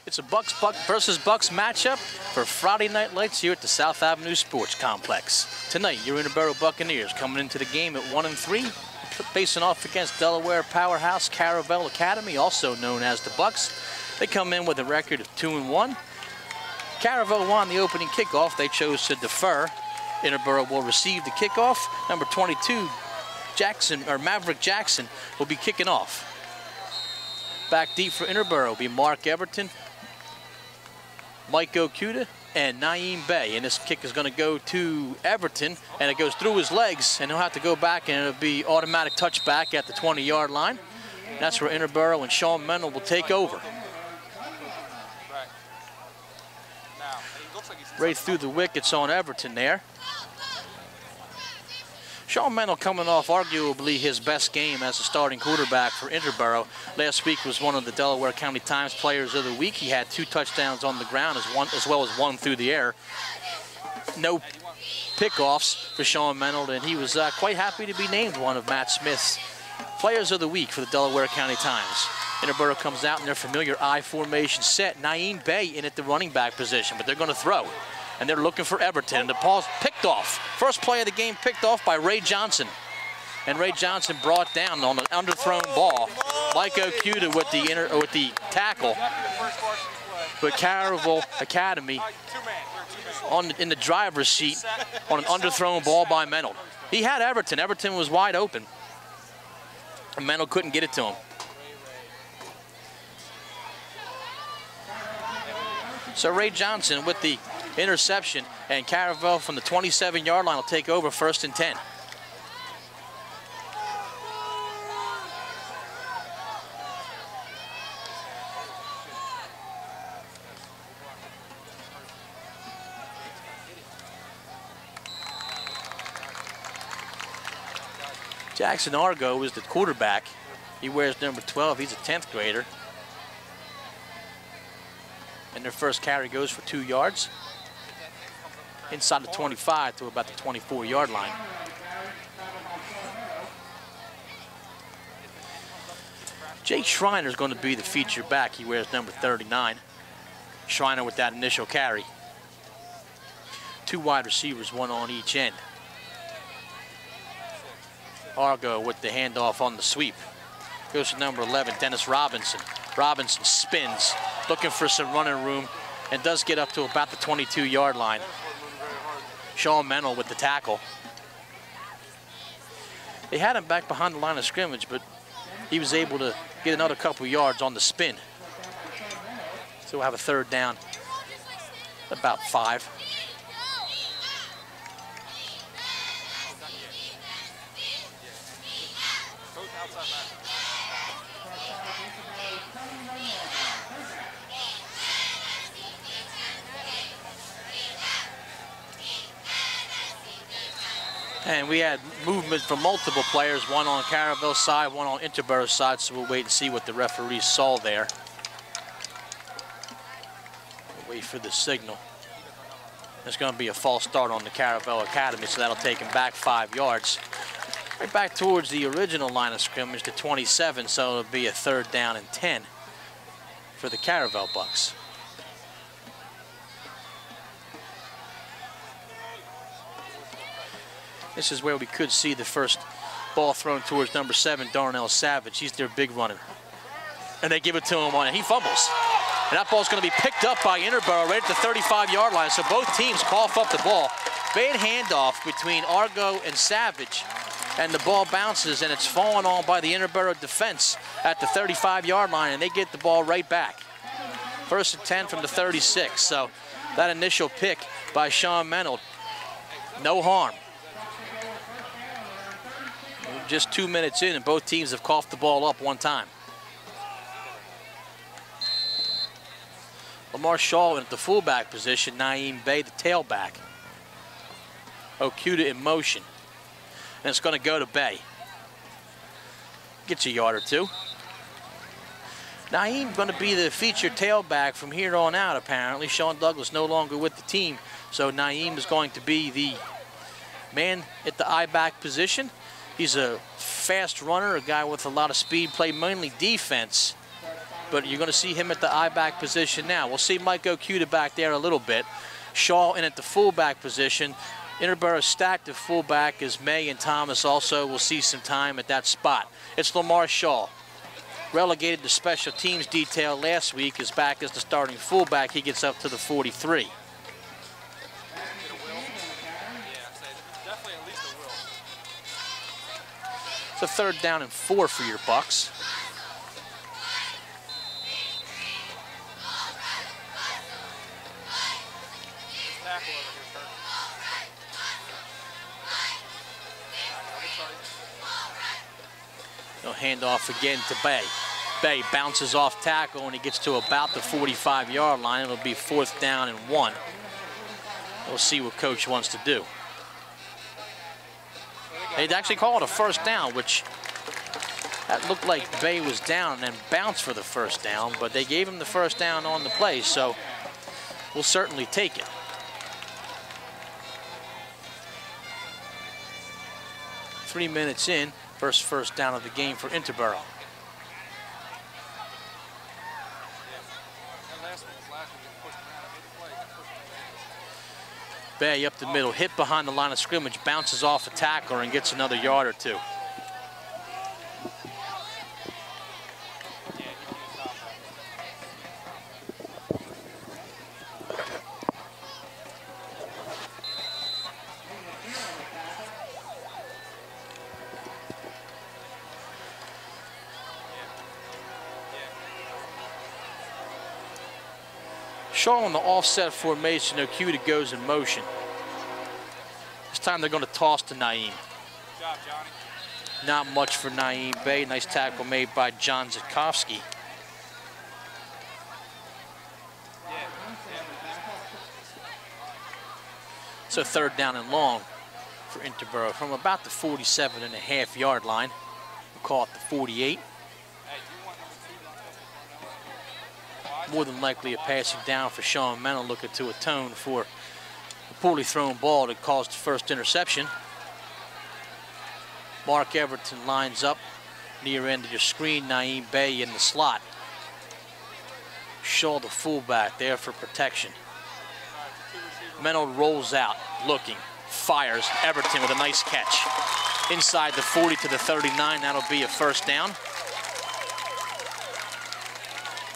It's a Bucs versus Bucs matchup for Friday Night Lights here at the South Avenue Sports Complex. Tonight, your Interboro Buccaneers coming into the game at 1-3, facing off against Delaware powerhouse Caravel Academy, also known as the Bucs. They come in with a record of 2-1. Caravel won the opening kickoff. They chose to defer. Interboro will receive the kickoff. Number 22, Maverick Jackson, will be kicking off. Back deep for Interboro will be Mark Everton, Mike Okuda, and Naeem Bey. And this kick is going to go to Everton, and it goes through his legs, and he'll have to go back, and it'll be automatic touchback at the 20-yard line. That's where Interboro and Sean Mendel will take over. Right through the wickets on Everton there. Sean Mendel coming off arguably his best game as a starting quarterback for Interboro. Last week was one of the Delaware County Times Players of the Week. He had 2 touchdowns on the ground as well as 1 through the air. No pickoffs for Sean Mendel, and he was quite happy to be named one of Matt Smith's Players of the Week for the Delaware County Times. Interboro comes out in their familiar I formation set. Naeem Bey in at the running back position, but they're going to throw. And they're looking for Everton. The ball's picked off. First play of the game picked off by Ray Johnson. And Ray Johnson brought down on an underthrown ball. Mike Okuda with the tackle. But Caravel Academy in the driver's seat on an underthrown ball by Mendel. He had Everton. Everton was wide open. And Mendel couldn't get it to him. So Ray Johnson with the interception, and Caravel from the 27-yard line will take over 1st and 10. Jackson Argo is the quarterback. He wears number 12. He's a 10th grader. And their first carry goes for 2 yards. Inside the 25 to about the 24-yard line. Jake Schreiner is going to be the feature back. He wears number 39. Schreiner with that initial carry. 2 wide receivers, 1 on each end. Argo with the handoff on the sweep. Goes to number 11, Dennis Robinson. Robinson spins, looking for some running room, and does get up to about the 22-yard line. Sean Mendel with the tackle. They had him back behind the line of scrimmage, but he was able to get another couple yards on the spin. So we'll have a 3rd down, about 5. And we had movement from multiple players, 1 on Caravel's side, 1 on Interboro's side, so we'll wait and see what the referees saw there. We'll wait for the signal. There's going to be a false start on the Caravel Academy, so that'll take him back 5 yards. Right back towards the original line of scrimmage, the 27, so it'll be a 3rd down and 10 for the Caravel Bucs. This is where we could see the first ball thrown towards number 7, Darnell Savage. He's their big runner. And they give it to him, and he fumbles. And that ball's going to be picked up by Interboro right at the 35-yard line. So both teams cough up the ball. Bad handoff between Argo and Savage. And the ball bounces, and it's fallen on by the Interboro defense at the 35-yard line, and they get the ball right back. 1st and 10 from the 36. So that initial pick by Sean Mendel, no harm. Just 2 minutes in, and both teams have coughed the ball up 1 time. Lamar Shaw at the fullback position, Naeem Bey the tailback. Okuda in motion. And it's going to go to Bey. Gets a yard or 2. Naeem going to be the featured tailback from here on out, apparently. Sean Douglas no longer with the team, so Naeem is going to be the man at the I-back position. He's a fast runner, a guy with a lot of speed, played mainly defense but you're going to see him at the I-back position now. We'll see Mike Okuda back there a little bit. Shaw in at the fullback position. Interboro stacked at fullback as May and Thomas also will see some time at that spot. It's Lamar Shaw. Relegated to special teams detail last week, is back as the starting fullback. He gets up to the 43. It's a 3rd down and 4 for your Bucs. They'll hand off again to Bay. Bay bounces off tackle and he gets to about the 45-yard line. It'll be 4th down and 1. We'll see what coach wants to do. They'd actually call it a 1st down, which that looked like Bay was down and then bounced for the 1st down, but they gave him the 1st down on the play, so we'll certainly take it. Three minutes in, first down of the game for Interboro. Bay up the middle, hit behind the line of scrimmage, bounces off a tackler and gets another yard or 2. Shaw on the offset formation. Okuda goes in motion. This time they're going to toss to Naeem. Good job, Johnny. Not much for Naeem Bay. Nice tackle made by John Zitkowski. So 3rd down and long for Interboro from about the 47.5-yard line. We'll call it the 48. More than likely a passing down for Sean Mennel, looking to atone for a poorly thrown ball that caused the first interception. Mark Everton lines up near end of your screen. Naeem Bay in the slot. Shaw the fullback there for protection. Mennel rolls out, looking, fires. Everton with a nice catch. Inside the 40 to the 39, that'll be a 1st down.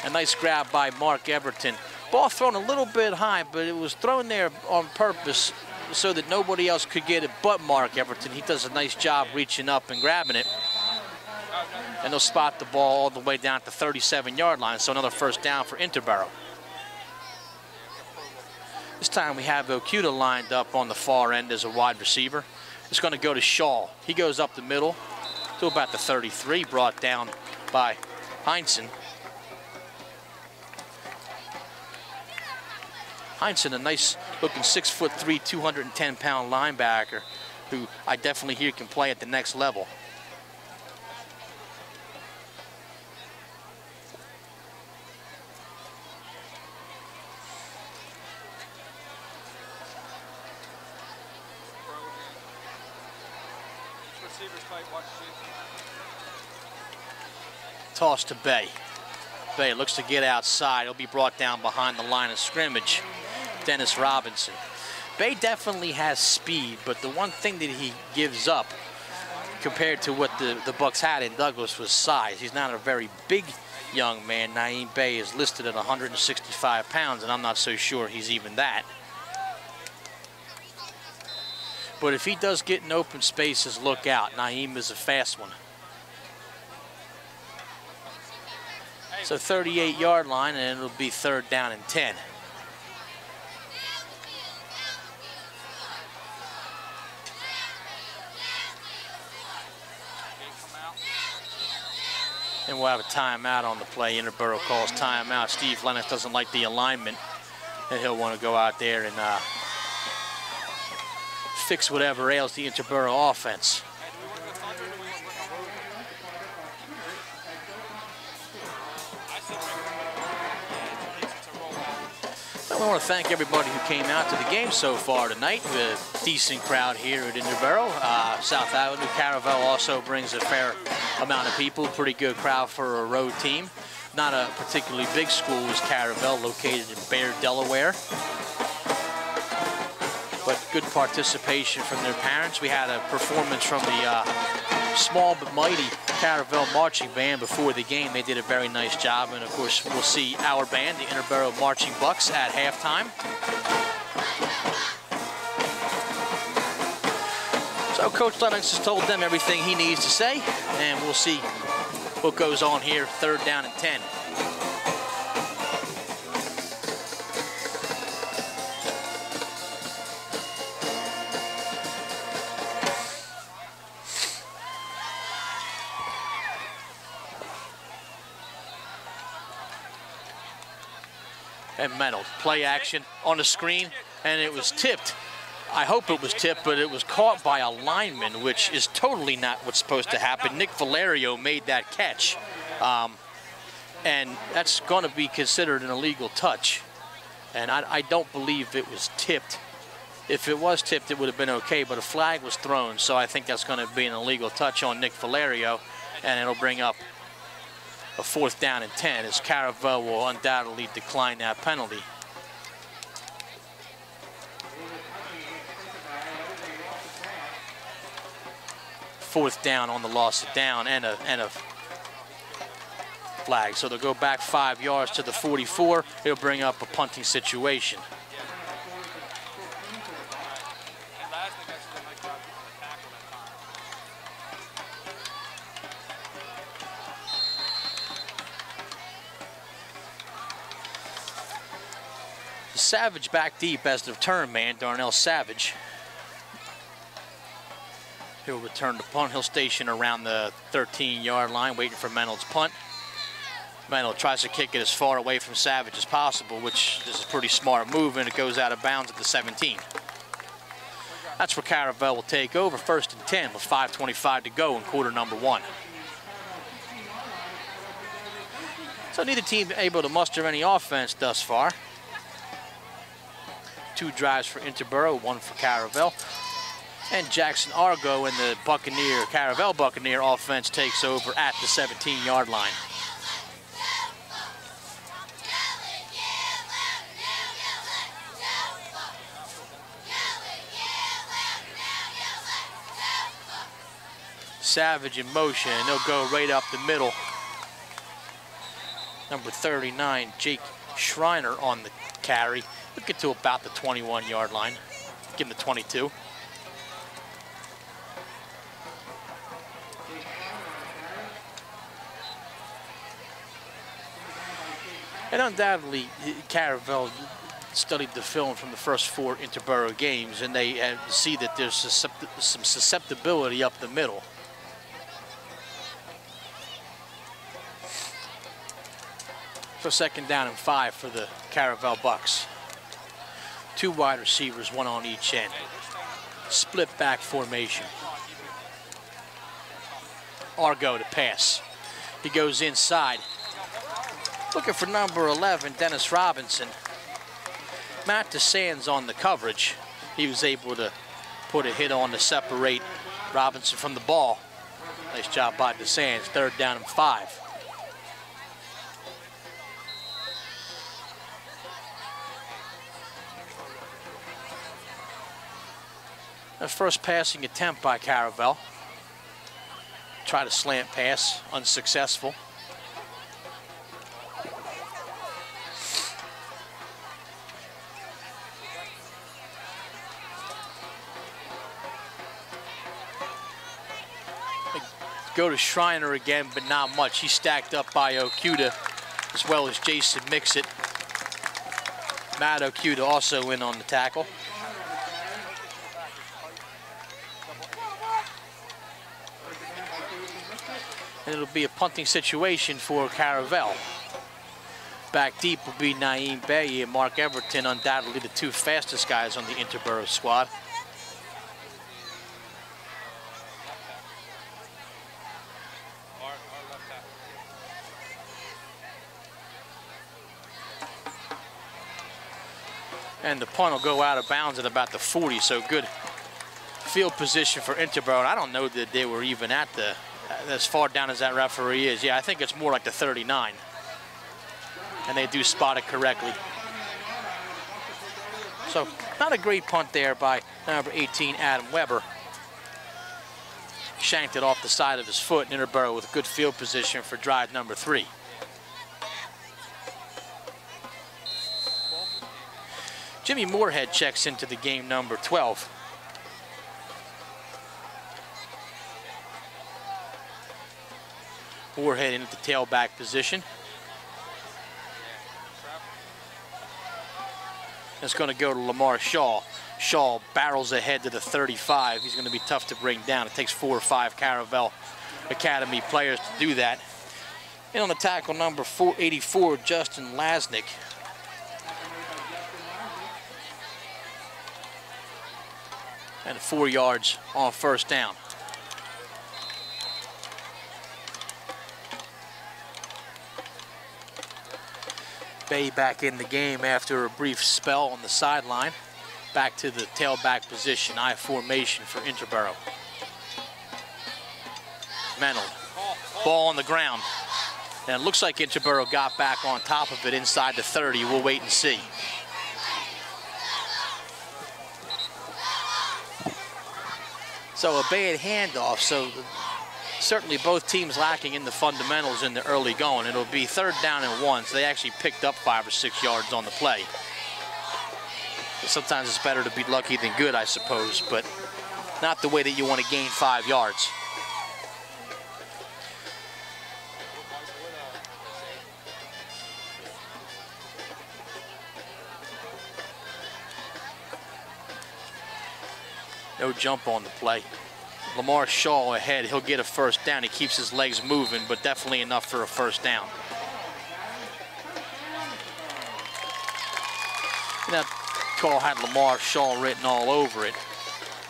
A nice grab by Mark Everton. Ball thrown a little bit high, but it was thrown there on purpose so that nobody else could get it but Mark Everton. He does a nice job reaching up and grabbing it. And they'll spot the ball all the way down at the 37-yard line, so another 1st down for Interboro. This time we have Okuda lined up on the far end as a wide receiver. It's going to go to Shaw. He goes up the middle to about the 33, brought down by Heinsohn. Heinsohn, a nice looking 6'3", 210-pound linebacker who I definitely hear can play at the next level. Toss to Bay. Bay looks to get outside. He'll be brought down behind the line of scrimmage. Dennis Robinson. Bay definitely has speed, but the one thing that he gives up compared to what the Bucs had in Douglas was size. He's not a very big young man. Naeem Bay is listed at 165 pounds, and I'm not so sure he's even that. But if he does get in open spaces, look out. Naeem is a fast one. So 38-yard line, and it'll be 3rd down and 10. And we'll have a timeout on the play. Interboro calls timeout. Steve Lennox doesn't like the alignment, and he'll want to go out there and fix whatever ails the Interboro offense. I want to thank everybody who came out to the game so far tonight. A decent crowd here at Interboro. South Avenue Caravel also brings a fair amount of people. Pretty good crowd for a road team. not a particularly big school, is Caravel, located in Bear, Delaware. But good participation from their parents. We had a performance from the small but mighty Caravel marching band before the game. They did a very nice job, and of course we'll see our band, the Interboro Marching Bucs, at halftime. So Coach Lennox has told them everything he needs to say, and we'll see what goes on here, 3rd down and 10. And Mennel, play action on the screen, and it was tipped. I hope it was tipped, but it was caught by a lineman, which is totally not what's supposed to happen. Nick Valerio made that catch, and that's going to be considered an illegal touch. And I don't believe it was tipped. If it was tipped, it would have been okay, but a flag was thrown, so I think that's going to be an illegal touch on Nick Valerio, and it'll bring up a 4th down and 10, as Caravel will undoubtedly decline that penalty. Fourth down on the loss of down and a flag. So they'll go back 5 yards to the 44. It'll bring up a punting situation. Savage back deep as the return man, Darnell Savage. He'll return the punt. He'll station around the 13-yard line, waiting for Mennel's punt. Mennel tries to kick it as far away from Savage as possible, which is a pretty smart move, and it goes out of bounds at the 17. That's where Caravel will take over, 1st and 10 with 5:25 to go in quarter number 1. So neither team able to muster any offense thus far. 2 drives for Interboro, 1 for Caravel. And Jackson Argo and the Caravel Buccaneer offense takes over at the 17-yard line. Savage in motion, and they'll go right up the middle. Number 39, Jake Schreiner on the carry. We'll get to about the 21-yard line. Give him the 22. And undoubtedly, Caravel studied the film from the first 4 Interboro games, and they see that there's some susceptibility up the middle. So 2nd down and 5 for the Caravel Bucs. 2 wide receivers, 1 on each end. Split back formation. Argo to pass. He goes inside. Looking for number 11, Dennis Robinson. Matt DeSands on the coverage. He was able to put a hit on to separate Robinson from the ball. Nice job by DeSands. 3rd down and 5. The first passing attempt by Caravel. Try to slant pass, unsuccessful. Go to Schreiner again, but not much. He's stacked up by Okuda, as well as Jason Mixit. Matt Okuda also in on the tackle. And it'll be a punting situation for Caravel. Back deep will be Naeem Baye and Mark Everton, undoubtedly the 2 fastest guys on the Interboro squad. And the punt will go out of bounds at about the 40, so good field position for Interboro. I don't know that they were even at the, as far down as that referee is. Yeah, I think it's more like the 39. and they do spot it correctly. So not a great punt there by number 18, Adam Weber. Shanked it off the side of his foot, and Interboro with good field position for drive number 3. Jimmy Moorhead checks into the game, number 12. Moorhead into the tailback position. It's going to go to Lamar Shaw. Shaw barrels ahead to the 35. He's going to be tough to bring down. It takes 4 or 5 Caravel Academy players to do that. And on the tackle, number 84, Justin Lasnik. And 4 yards on first down. Bay back in the game after a brief spell on the sideline. Back to the tailback position, I formation for Interboro. Menold, ball on the ground. And it looks like Interboro got back on top of it inside the 30. We'll wait and see. So a bad handoff, so certainly both teams lacking in the fundamentals in the early going. It'll be 3rd down and 1, so they actually picked up 5 or 6 yards on the play. Sometimes it's better to be lucky than good, I suppose, but not the way that you want to gain 5 yards. No jump on the play. Lamar Shaw ahead. He'll get a first down. He keeps his legs moving, but definitely enough for a first down. That call had Lamar Shaw written all over it.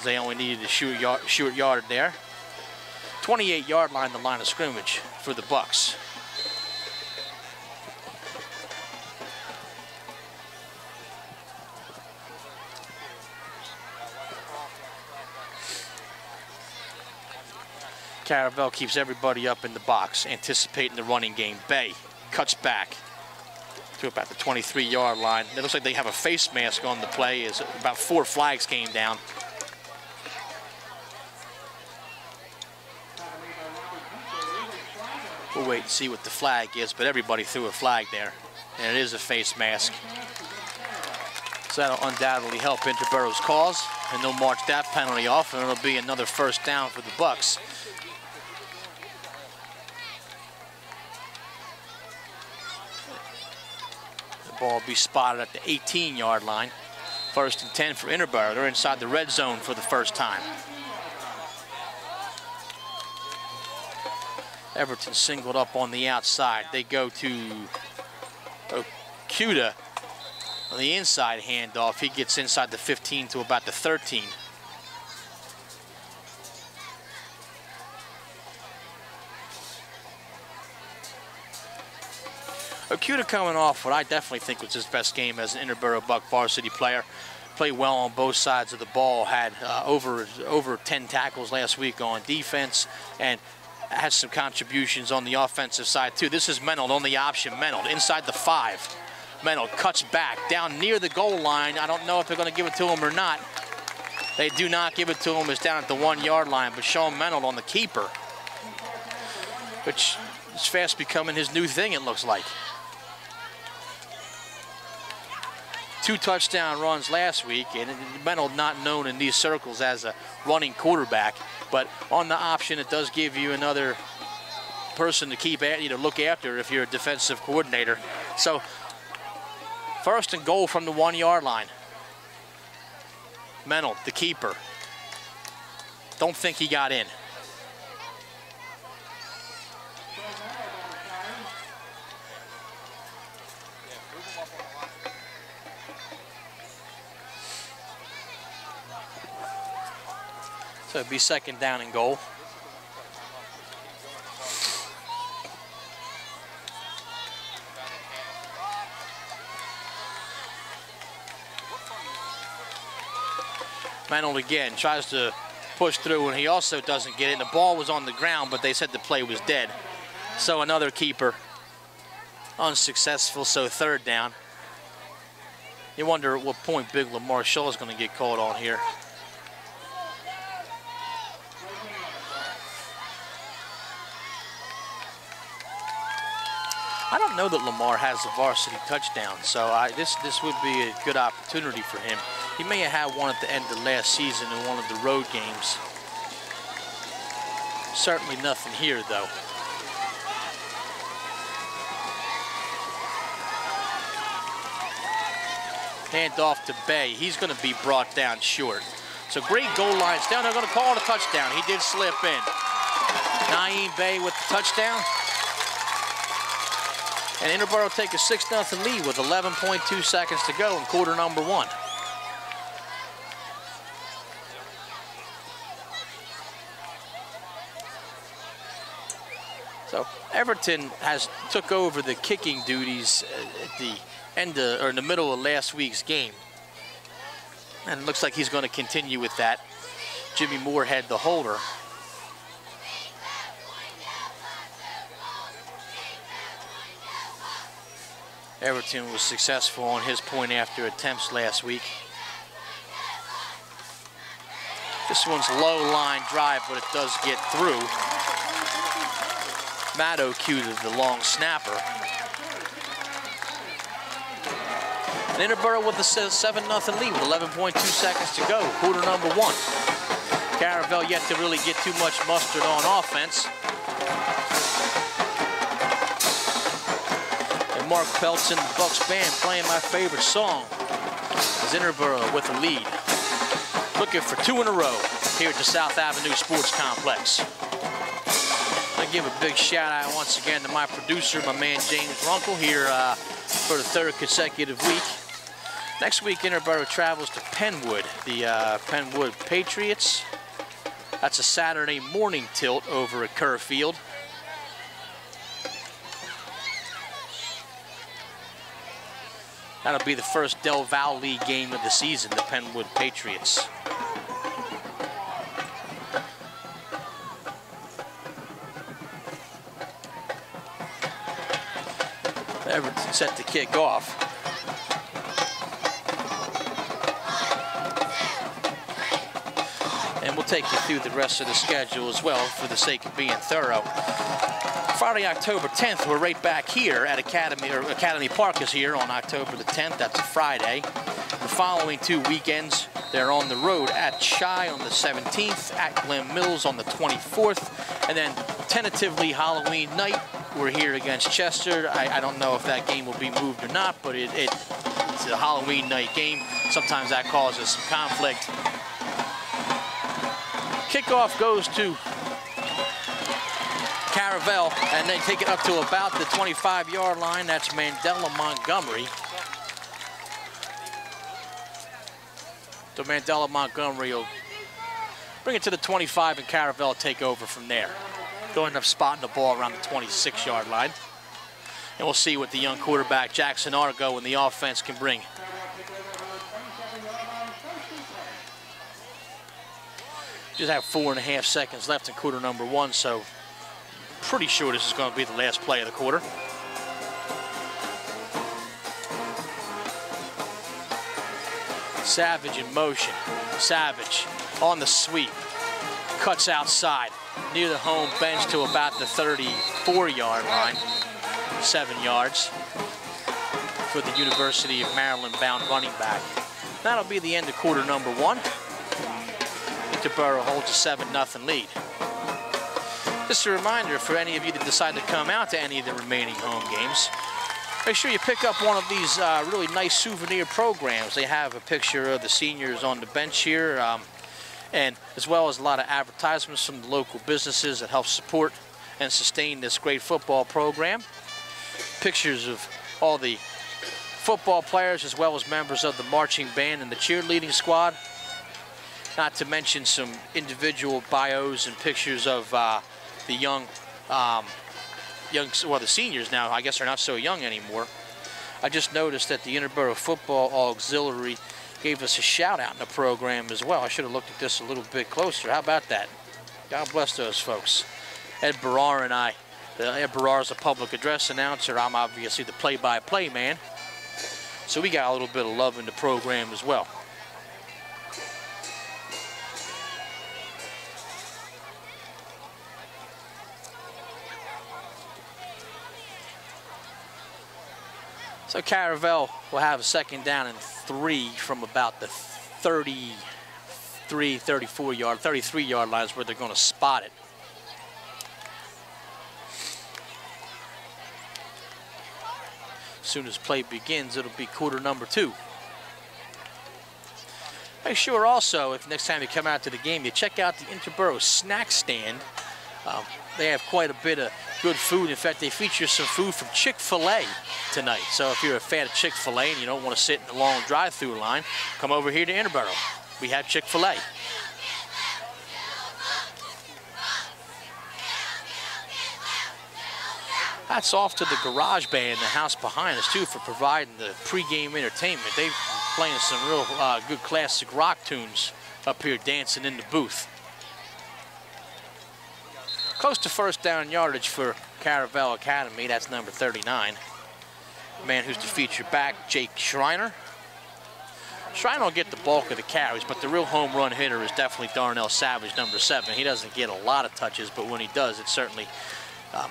They only needed a short yard there. 28-yard line, the line of scrimmage for the Bucs. Caravel keeps everybody up in the box, anticipating the running game. Bay cuts back to about the 23-yard line. It looks like they have a face mask on the play as about 4 flags came down. We'll wait and see what the flag is, but everybody threw a flag there, and it is a face mask. So that'll undoubtedly help Interboro's cause, and they'll march that penalty off, and it'll be another first down for the Bucs. Ball will be spotted at the 18-yard line. 1st and 10 for Interboro. They're inside the red zone for the first time. Everton singled up on the outside. They go to Okuda on the inside handoff. He gets inside the 15 to about the 13. Okuda coming off what I definitely think was his best game as an Interboro Buck varsity player. Played well on both sides of the ball, had over 10 tackles last week on defense, and has some contributions on the offensive side too. This is Menold on the option. Menold inside the 5. Menold cuts back down near the goal line. I don't know if they're going to give it to him or not. They do not give it to him. It's down at the 1-yard line, but Sean Menold on the keeper, which is fast becoming his new thing, it looks like. 2 touchdown runs last week, and Menold not known in these circles as a running quarterback, but on the option it does give you another person to keep at you to look after if you're a defensive coordinator. So 1st and goal from the 1-yard line. Menold, the keeper. Don't think he got in. So it'd be 2nd down and goal. Menold again tries to push through, and he also doesn't get it. The ball was on the ground, but they said the play was dead. So another keeper. unsuccessful, so third down. You wonder at what point Big Lamar Shaw is going to get called on here. I don't know that Lamar has a varsity touchdown, so this would be a good opportunity for him. He may have had one at the end of last season in one of the road games. Certainly nothing here, though. Hand off to Bay. He's going to be brought down short. So great goal lines down. They're going to call it a touchdown. He did slip in. Naeem Bay with the touchdown. And Interboro take a 6-0 lead with 11.2 seconds to go in quarter number 1. So Everton took over the kicking duties at the end of, or in the middle of last week's game. And it looks like he's going to continue with that. Jimmy Moorhead, the holder. Everton was successful on his point after attempts last week. This one's low line drive, but it does get through. Maddow cued the long snapper. And Interboro with a 7-0 lead with 11.2 seconds to go, quarter number 1. Caravel yet to really get too much mustard on offense. And Mark Peltz and the Bucs band playing my favorite song as Interboro with a lead. Looking for 2 in a row here at the South Avenue Sports Complex. I give a big shout out once again to my producer, my man James Runkle, here for the 3rd consecutive week. Next week, Interboro travels to Penwood, the Penwood Patriots. That's a Saturday morning tilt over at Kerr Field. That'll be the first Del Valle League game of the season, the Penwood Patriots. Everton set to kick off. And we'll take you through the rest of the schedule as well for the sake of being thorough. Friday, October 10th, we're right back here at Academy Park is here on October the 10th. That's a Friday. The following 2 weekends, they're on the road at Chi on the 17th, at Glen Mills on the 24th, and then tentatively Halloween night, we're here against Chester. I don't know if that game will be moved or not, but it's a Halloween night game. Sometimes that causes some conflict. Kickoff goes to Caravel, and they take it up to about the 25-yard line. That's Mandela Montgomery. So Mandela Montgomery will bring it to the 25, and Caravel will take over from there. They'll end up spotting the ball around the 26-yard line. And we'll see what the young quarterback, Jackson Argo, and the offense can bring. Just have 4.5 seconds left in quarter number 1, so pretty sure this is going to be the last play of the quarter. Savage in motion. Savage on the sweep. Cuts outside near the home bench to about the 34-yard line. 7 yards for the University of Maryland-bound running back. That'll be the end of quarter number 1. Interboro holds a 7-0 lead. Just a reminder for any of you that decide to come out to any of the remaining home games, make sure you pick up one of these really nice souvenir programs. They have a picture of the seniors on the bench here, and as well as a lot of advertisements from the local businesses that help support and sustain this great football program. Pictures of all the football players as well as members of the marching band and the cheerleading squad. Not to mention some individual bios and pictures of the young, well, the seniors now, I guess, are not so young anymore. I just noticed that the Interboro Football Auxiliary gave us a shout out in the program as well. I should have looked at this a little bit closer. How about that? God bless those folks. Ed Barrar and I Ed Barrar's a public address announcer. I'm obviously the play-by-play man. So we got a little bit of love in the program as well. So Caravel will have a 2nd down and 3 from about the 33 yard lines where they're going to spot it. As soon as play begins, it'll be quarter number 2. Make sure also, if next time you come out to the game, you check out the Interboro snack stand. They have quite a bit of good food. In fact, they feature some food from Chick-fil-A tonight. So if you're a fan of Chick-fil-A and you don't want to sit in a long drive-through line, come over here to Interboro. We have Chick-fil-A. Hats off to the garage band, the house behind us, too, for providing the pregame entertainment. They've been playing some real good classic rock tunes up here dancing in the booth. Close to 1st down yardage for Caravel Academy. That's number 39. The man who's the featured back, Jake Schreiner. Schreiner will get the bulk of the carries, but the real home run hitter is definitely Darnell Savage, number 7. He doesn't get a lot of touches, but when he does, it's certainly a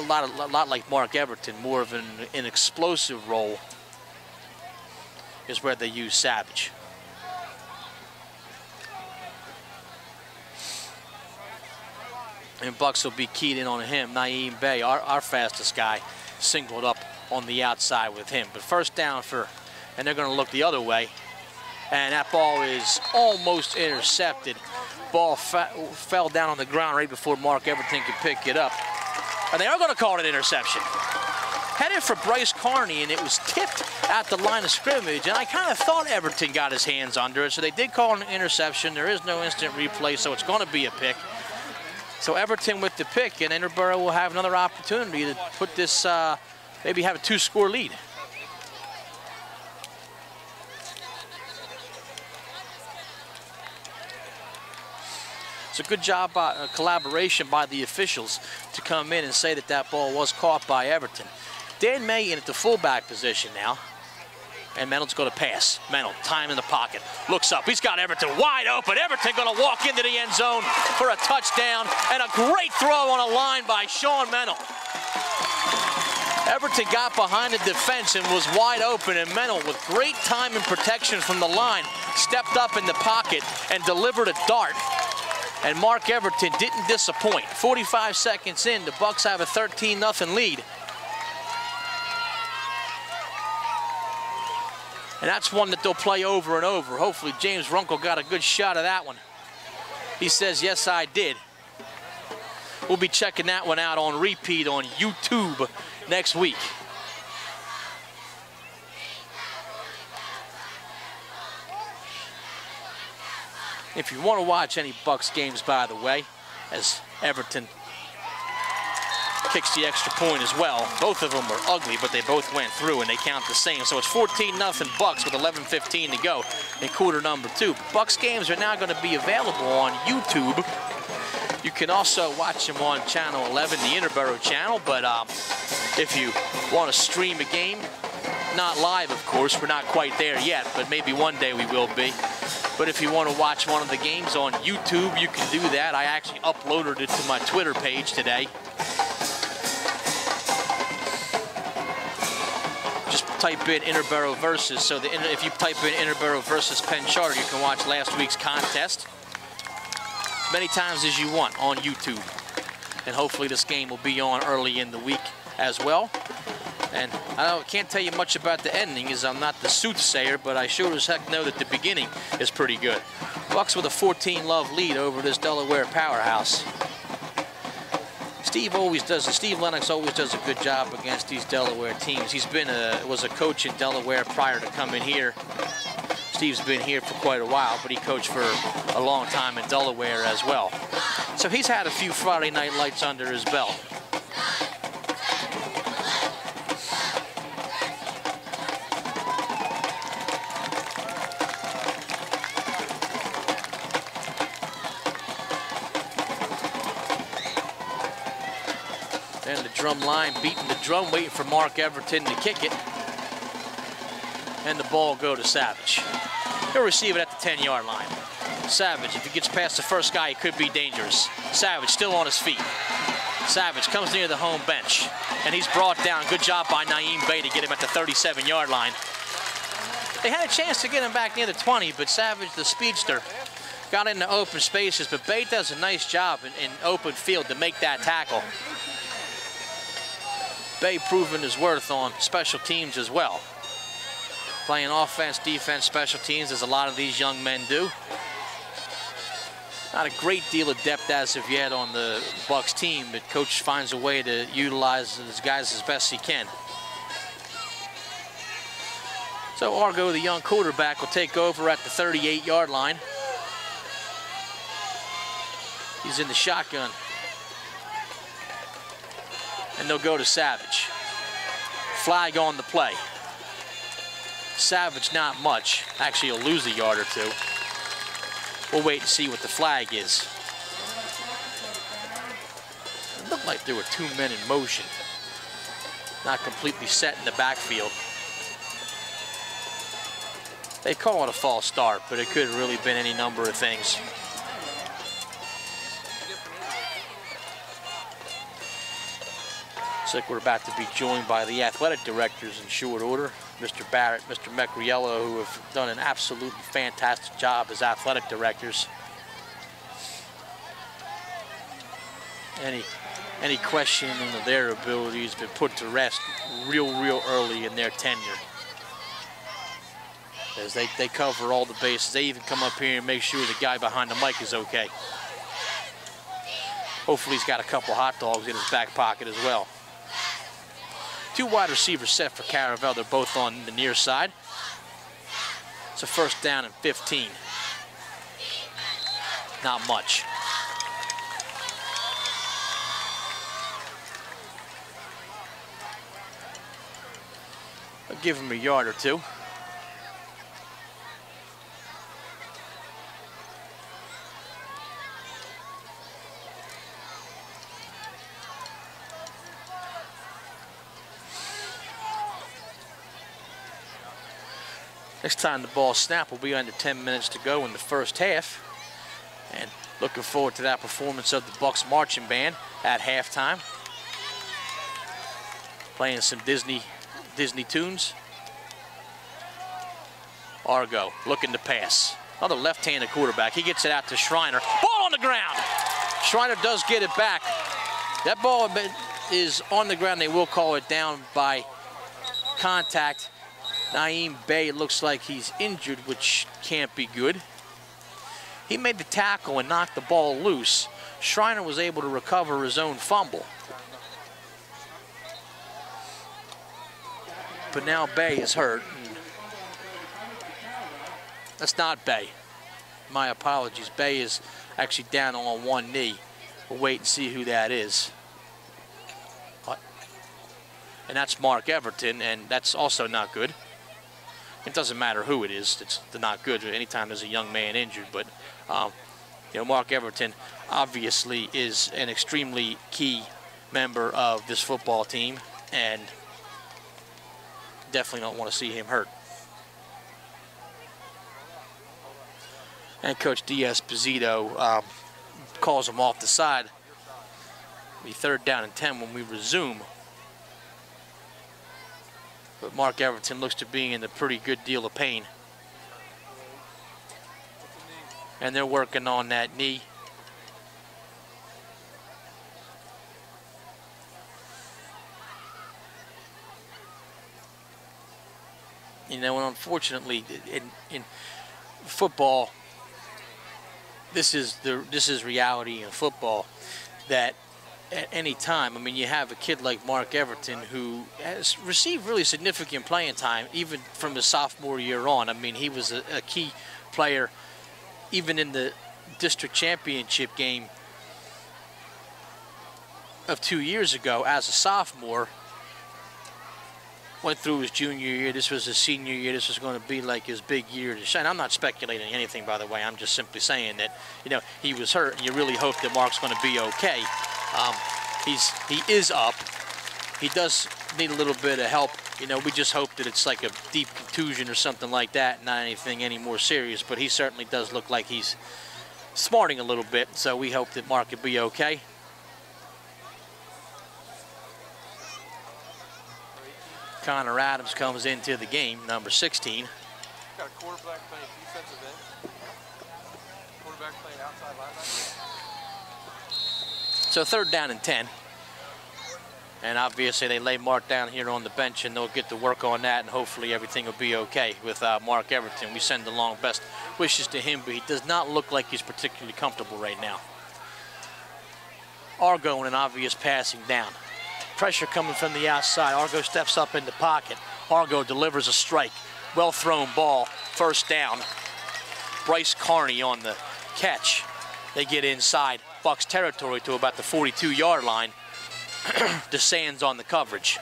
lot like Mark Everton, more of an explosive role is where they use Savage. And Bucs will be keyed in on him. Naeem Bey, our fastest guy, singled up on the outside with him. But 1st down and they're going to look the other way. And that ball is almost intercepted. Ball fell down on the ground right before Mark Everton could pick it up. And they are going to call it an interception. Headed for Bryce Carney, and it was tipped at the line of scrimmage. And I kind of thought Everton got his hands under it, so they did call an interception. There is no instant replay, so it's going to be a pick. So Everton with the pick, and Interboro will have another opportunity to put this, maybe have a 2-score lead. It's a good job, collaboration by the officials to come in and say that that ball was caught by Everton. Dan May in at the fullback position now. And Mendel's going to pass. Mendel, time in the pocket. Looks up. He's got Everton wide open. Everton going to walk into the end zone for a touchdown. And a great throw on a line by Sean Mendel. Everton got behind the defense and was wide open. And Mendel, with great time and protection from the line, stepped up in the pocket and delivered a dart. And Mark Everton didn't disappoint. 45 seconds in, the Bucs have a 13-0 lead. And that's one that they'll play over and over. Hopefully James Runkle got a good shot of that one. He says, yes, I did. We'll be checking that one out on repeat on YouTube next week. If you want to watch any Bucs games, by the way, as Everton kicks the extra point as well. Both of them were ugly, but they both went through, and they count the same. So it's 14-0 Bucs with 11:15 to go in quarter number 2. Bucs games are now going to be available on YouTube. You can also watch them on Channel 11, the Interboro channel, but if you want to stream a game, not live, of course, we're not quite there yet, but maybe one day we will be. But if you want to watch one of the games on YouTube, you can do that. I actually uploaded it to my Twitter page today. Just type in Interboro versus. So if you type in Interboro versus Penn Charter, you can watch last week's contest many times as you want on YouTube. And hopefully this game will be on early in the week as well. And I can't tell you much about the ending, as I'm not the soothsayer, but I sure as heck know that the beginning is pretty good. Bucs with a 14-0 lead over this Delaware powerhouse. Steve Lennox always does a good job against these Delaware teams. He's was a coach in Delaware prior to coming here. Steve's been here for quite a while, but he coached for a long time in Delaware as well. So he's had a few Friday night lights under his belt. And the drum line beating the drum, waiting for Mark Everton to kick it. And the ball go to Savage. He'll receive it at the 10-yard line. Savage, if he gets past the first guy, he could be dangerous. Savage still on his feet. Savage comes near the home bench, and he's brought down. Good job by Naeem Bey to get him at the 37-yard line. They had a chance to get him back near the 20, but Savage, the speedster, got into open spaces, but Bey does a nice job in open field to make that tackle. Bey proving his worth on special teams as well. Playing offense, defense, special teams, as a lot of these young men do. Not a great deal of depth as of yet on the Bucs team, but coach finds a way to utilize his guys as best he can. So Argo, the young quarterback, will take over at the 38-yard line. He's in the shotgun. And they'll go to Savage. Flag on the play. Savage, not much. Actually, he'll lose a yard or two. We'll wait and see what the flag is. It looked like there were 2 men in motion. Not completely set in the backfield. They call it a false start, but it could have really been any number of things. Looks like we're about to be joined by the athletic directors in short order. Mr. Barrett, Mr. Mecriello, who have done an absolutely fantastic job as athletic directors. Any questioning of their ability has been put to rest real early in their tenure. As they cover all the bases. They even come up here and make sure the guy behind the mic is okay. Hopefully he's got a couple hot dogs in his back pocket as well. 2 wide receivers set for Caravel. They're both on the near side. It's a first down and 15. Not much. I'll give him a yard or two. Next time the ball snap will be under 10 minutes to go in the first half. And looking forward to that performance of the Bucs marching band at halftime. Playing some Disney tunes. Argo looking to pass. Another left-handed quarterback. He gets it out to Schreiner. Ball on the ground. Schreiner does get it back. That ball is on the ground. They will call it down by contact. Naeem Bey looks like he's injured, which can't be good. He made the tackle and knocked the ball loose. Schreiner was able to recover his own fumble. But now Bey is hurt. That's not Bey. My apologies. Bey is actually down on one knee. We'll wait and see who that is. And that's Mark Everton, and that's also not good. It doesn't matter who it is, it's not good anytime there's a young man injured, but you know, Mark Everton obviously is an extremely key member of this football team, and definitely don't want to see him hurt. And Coach D'Esposito calls him off the side. It'll be 3rd down and 10 when we resume. But Mark Everton looks to be in a pretty good deal of pain. And they're working on that knee. You know, and unfortunately, in football, this is reality in football, that at any time, I mean, you have a kid like Mark Everton who has received really significant playing time, even from his sophomore year on. I mean, he was a key player even in the district championship game of 2 years ago as a sophomore. Went through his junior year. This was his senior year. This was going to be like his big year to shine. I'm not speculating anything, by the way. I'm just simply saying that, you know, he was hurt, and you really hope that Mark's going to be okay. He is up. he does need a little bit of help. You know, we just hope that it's like a deep contusion or something like that, not anything any more serious, but he certainly does look like he's smarting a little bit, so we hope that Mark will be okay. Connor Adams comes into the game, number 16. Got a quarterback playing defensive end. Quarterback playing outside linebacker. So 3rd down and 10. And obviously they lay Mark down here on the bench, and they'll get to work on that, and hopefully everything will be okay with Mark Everton. We send along best wishes to him, but he does not look like he's particularly comfortable right now. Argo in an obvious passing down. Pressure coming from the outside. Argo steps up in the pocket. Argo delivers a strike. Well thrown ball, 1st down. Bryce Carney on the catch. They get inside Bucs territory to about the 42-yard line. DeSands on the coverage.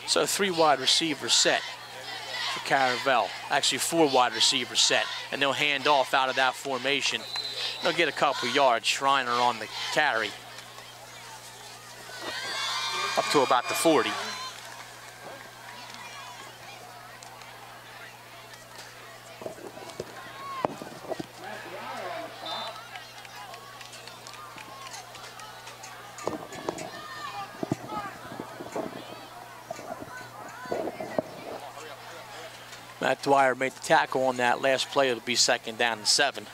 So 3 wide receivers set for Caravel. Actually 4 wide receivers set, and they'll hand off out of that formation. They'll get a couple yards. Schreiner on the carry. Up to about the 40. Matt Dwyer made the tackle on that last play. It'll be 2nd down and 7.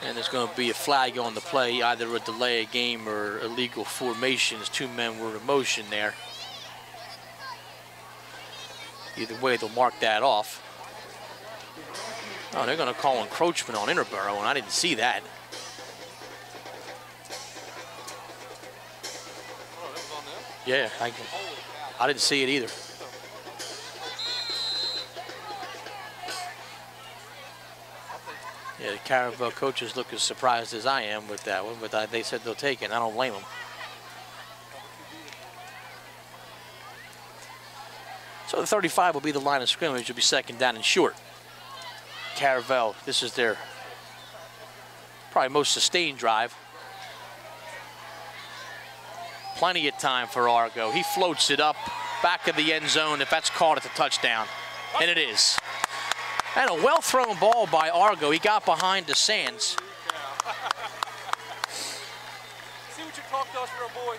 And there's going to be a flag on the play, either a delay of game or illegal formations. 2 men were in motion there. Either way, they'll mark that off. Oh, they're going to call encroachment on Interboro, and I didn't see that. Yeah, I didn't see it either. Yeah, the Caravel coaches look as surprised as I am with that one, but they said they'll take it. I don't blame them. So the 35 will be the line of scrimmage. It'll be 2nd down and short. Caravel, this is their probably most sustained drive. Plenty of time for Argo. He floats it up, back of the end zone. If that's caught, it's a touchdown. And it is. And a well-thrown ball by Argo. He got behind DeSands. See what you talked to us for a boy.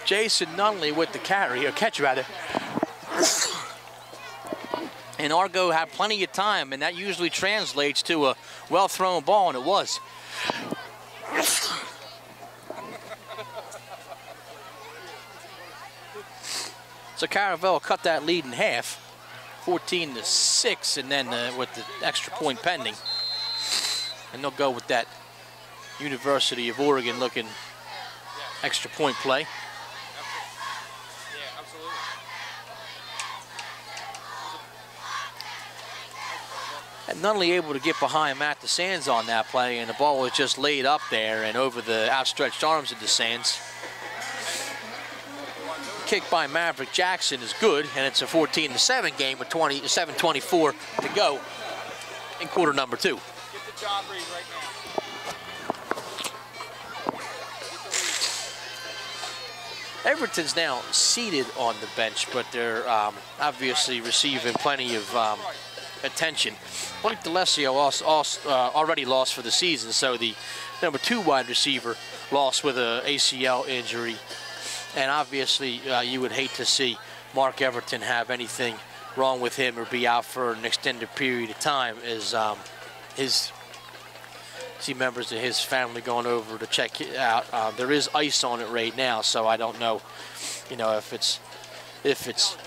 Jason Nunley with the carry, or catch rather. And Argo had plenty of time, and that usually translates to a well-thrown ball, and it was. So Caravel cut that lead in half, 14-6, and then with the extra point pending. And they'll go with that University of Oregon looking extra point play. And Nunley able to get behind Matt DeSands on that play, and the ball was just laid up there and over the outstretched arms of DeSands. Kick by Maverick Jackson is good, and it's a 14-7 game with 7:24 to go in quarter number 2. Get the job read right now. Everton's now seated on the bench, but they're obviously receiving plenty of attention. Blake DeLessio already lost for the season, so the number 2 wide receiver lost with an ACL injury. And obviously, you would hate to see Mark Everton have anything wrong with him or be out for an extended period of time, as see members of his family going over to check it out. There is ice on it right now, so I don't know, if it's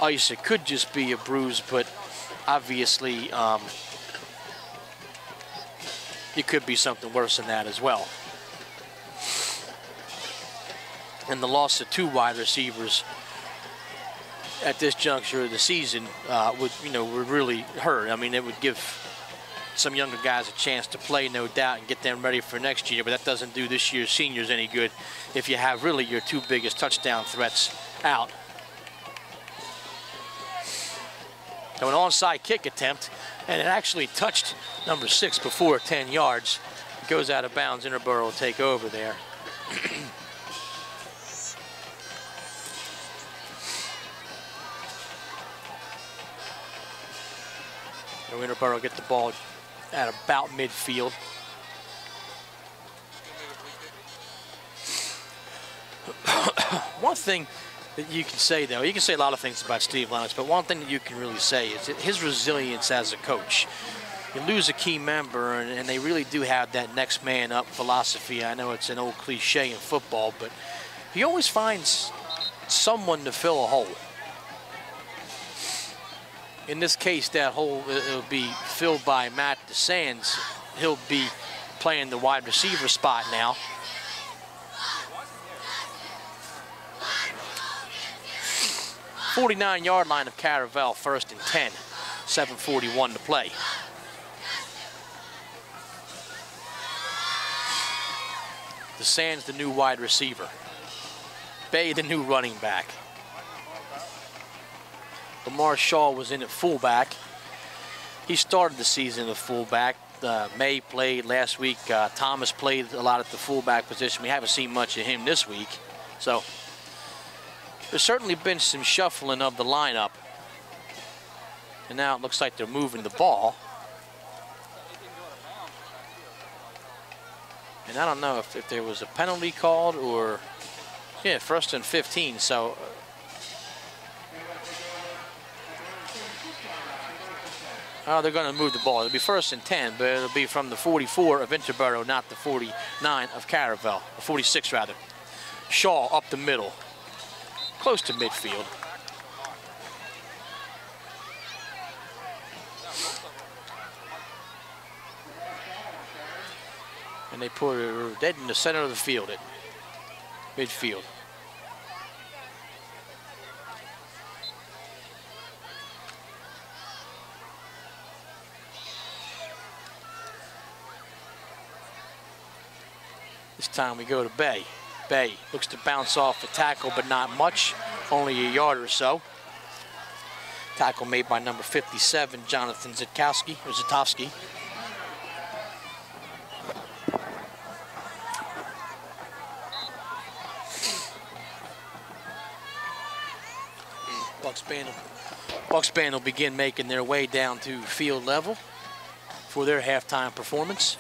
ice. It could just be a bruise, but obviously, it could be something worse than that as well. And the loss of 2 wide receivers at this juncture of the season would really hurt. I mean, it would give some younger guys a chance to play, no doubt, and get them ready for next year, but that doesn't do this year's seniors any good if you have really your 2 biggest touchdown threats out. So an onside kick attempt, and it actually touched number 6 before 10 yards. It goes out of bounds. Interboro will take over there. So Interboro get the ball at about midfield. One thing that you can say, though, you can say a lot of things about Steve Lennox, but one thing that you can really say is his resilience as a coach. You lose a key member, and they really do have that next man up philosophy. I know it's an old cliche in football, but he always finds someone to fill a hole. In this case, that hole will be filled by Matt DeSands. He'll be playing the wide receiver spot now. "49-yard line of Caravel, 1st and 10, 7:41 to play. DeSands, the new wide receiver. Bay, the new running back. Lamar Shaw was in at fullback. He started the season at fullback. May played last week. Thomas played a lot at the fullback position. We haven't seen much of him this week. So there's certainly been some shuffling of the lineup. And now it looks like they're moving the ball. And I don't know if there was a penalty called or, yeah, 1st and 15. So they're going to move the ball. It'll be 1st and 10, but it'll be from the 44 of Interboro, not the 49 of Caravel, or 46 rather. Shaw up the middle, close to midfield. And they put it dead in the center of the field at midfield. This time we go to Bay. Bay looks to bounce off a tackle, but not much, only a yard or so. Tackle made by number 57, Jonathan Zitovsky. Bucs band will begin making their way down to field level for their halftime performance.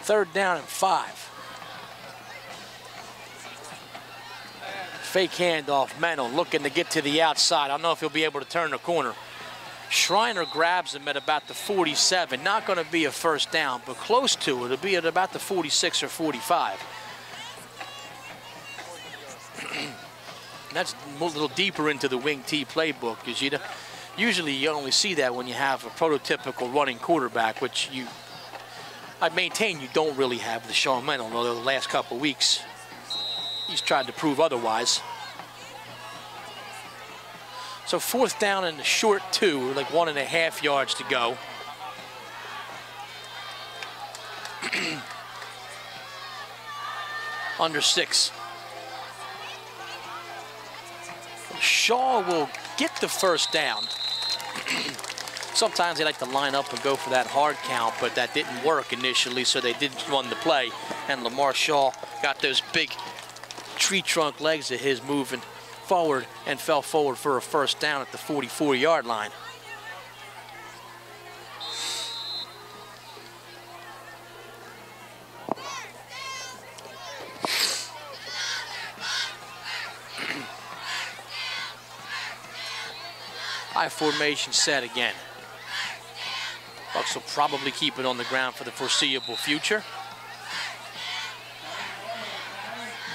Third down and 5. Fake handoff, Mennel looking to get to the outside. I don't know if he'll be able to turn the corner. Schreiner grabs him at about the 47. Not going to be a first down, but close to it. It'll be at about the 46 or 45. That's a little deeper into the wing T playbook, because usually you only see that when you have a prototypical running quarterback, which I maintain you don't really have the Sean Mennel, although the last couple of weeks he's tried to prove otherwise. So 4th down and a short 2, like 1.5 yards to go. Under 6. Shaw will get the first down. Sometimes they like to line up and go for that hard count, but that didn't work initially, so they didn't run the play. And Lamar Shaw got those big tree trunk legs of his moving forward and fell forward for a first down at the 44-yard line. High formation set again. Bucs will probably keep it on the ground for the foreseeable future.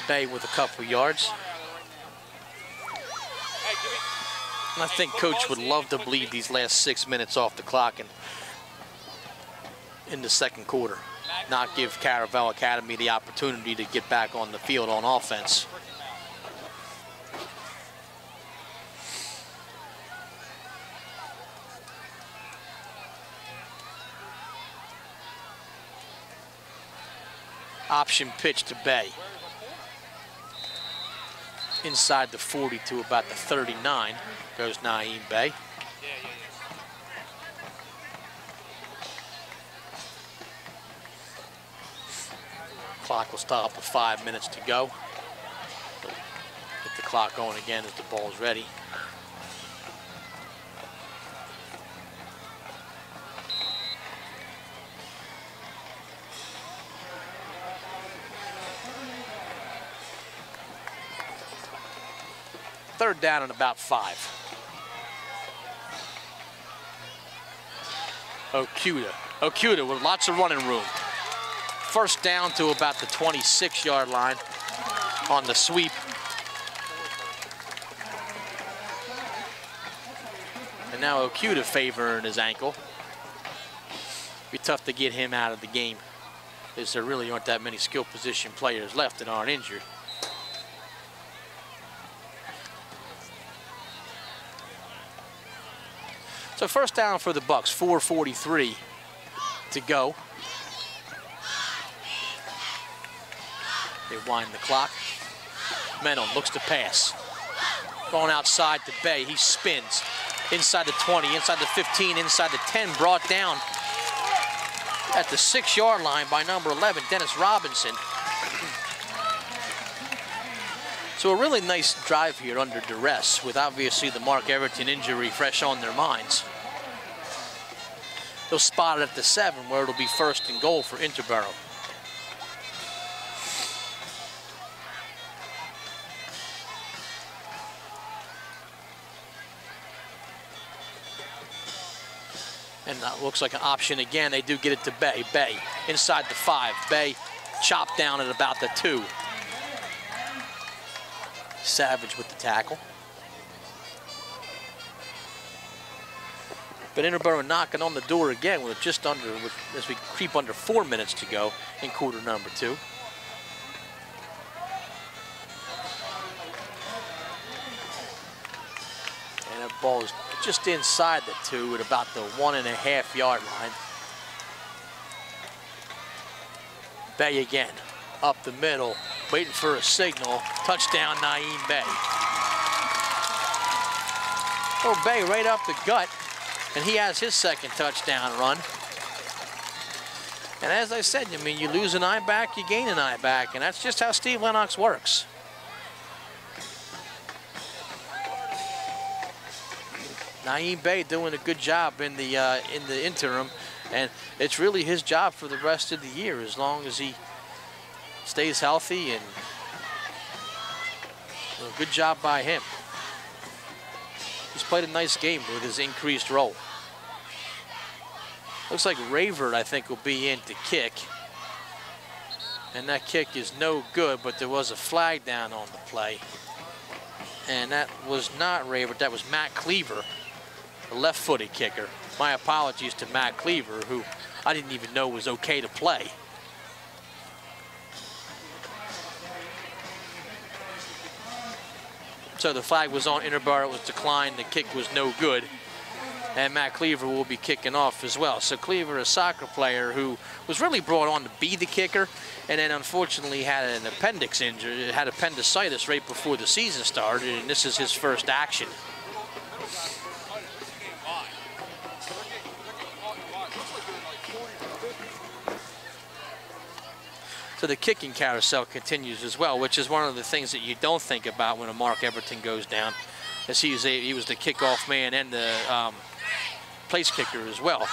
Bay with a couple yards. And I think Coach would love to bleed these last 6 minutes off the clock in the second quarter. not give Caravel Academy the opportunity to get back on the field on offense. Option pitch to Bay. Inside the 40 to about the 39 goes Naeem Bay. Clock will stop with 5 minutes to go. Get the clock going again as the ball's ready. Third down and about 5. Okuda with lots of running room. First down to about the 26-yard line on the sweep. And now Okuda favoring his ankle. Be tough to get him out of the game, as there really aren't that many skill position players left that aren't injured. So first down for the Bucs, 4:43 to go. They wind the clock. Menon looks to pass. Going outside to Bay, he spins. Inside the 20, inside the 15, inside the 10, brought down at the 6-yard line by number 11, Dennis Robinson. So a really nice drive here under duress, with obviously the Mark Everton injury fresh on their minds. They'll spot it at the 7, where it'll be first and goal for Interboro. And that looks like an option again. They do get it to Bay. Bay inside the 5. Bay chopped down at about the 2. Savage with the tackle. But Interboro knocking on the door again with just under, as we creep under 4 minutes to go in quarter number 2. And that ball is just inside the 2 at about the 1.5-yard line. Bay again, up the middle, waiting for a signal. Touchdown, Naeem Bay. Oh, Bay right up the gut, and he has his second touchdown run. And as I said, I mean, you lose an eye back, you gain an eye back, and that's just how Steve Lennox works. Naeem Bay doing a good job in the interim, and it's really his job for the rest of the year, as long as he stays healthy, and a good job by him. He's played a nice game with his increased role. Looks like Rayford, I think, will be in to kick. And that kick is no good, but there was a flag down on the play. And that was not Rayford, that was Matt Cleaver, the left-footed kicker. My apologies to Matt Cleaver, who I didn't even know was okay to play. So the flag was on Interboro, it was declined, the kick was no good. And Matt Cleaver will be kicking off as well. So Cleaver, a soccer player who was really brought on to be the kicker, and then unfortunately had an appendix injury, had appendicitis right before the season started, and this is his first action. So the kicking carousel continues as well, which is one of the things that you don't think about when a Mark Everton goes down, as he was the kickoff man and the place kicker as well.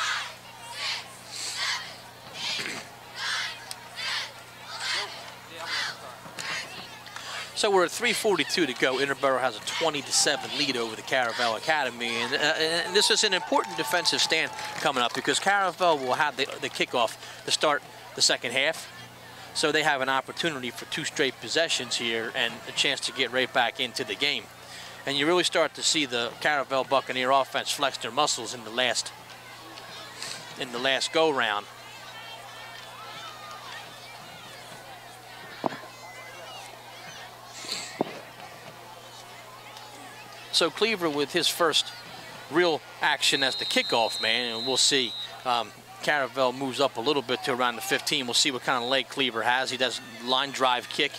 So we're at 3:42 to go. Interboro has a 20-7 lead over the Caravel Academy, and this is an important defensive stand coming up, because Caravel will have the kickoff to start the second half. So they have an opportunity for 2 straight possessions here and a chance to get right back into the game. And you really start to see the Caravel Buccaneer offense flex their muscles in the last go-round. So Cleaver with his first real action as the kickoff man, and we'll see. Caravel moves up a little bit to around the 15. We'll see what kind of leg Cleaver has. He does line drive kick,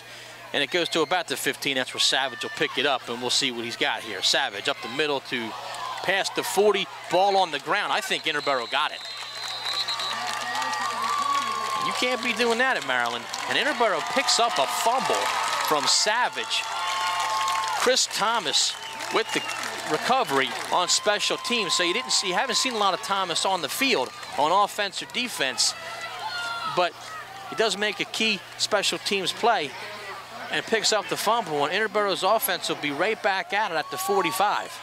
and it goes to about the 15. That's where Savage will pick it up, and we'll see what he's got here. Savage up the middle to past the 40, ball on the ground. I think Interboro got it. You can't be doing that at Maryland. And Interboro picks up a fumble from Savage. Chris Thomas with the recovery on special teams. So you haven't seen a lot of Thomas on the field on offense or defense, but he does make a key special teams play and picks up the fumble, and Interboro's offense will be right back at it at the 45.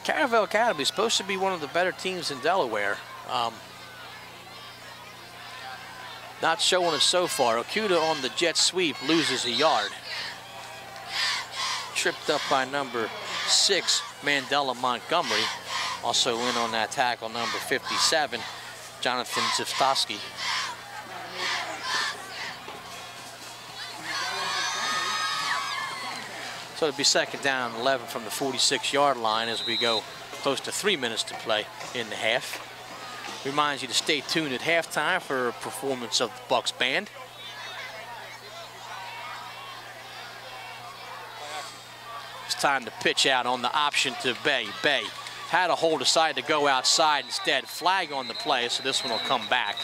Caravel Academy is supposed to be one of the better teams in Delaware. Not showing it so far. Okuda on the jet sweep loses a yard. Tripped up by number 6, Mandela Montgomery. Also in on that tackle, number 57, Jonathan Zivstowski. So it'll be second down and 11 from the 46-yard line as we go close to 3 minutes to play in the half. Reminds you to stay tuned at halftime for a performance of the Bucs band. It's time to pitch out on the option to Bay. Bay had a hole, decided to go outside instead. Flag on the play, so this one will come back.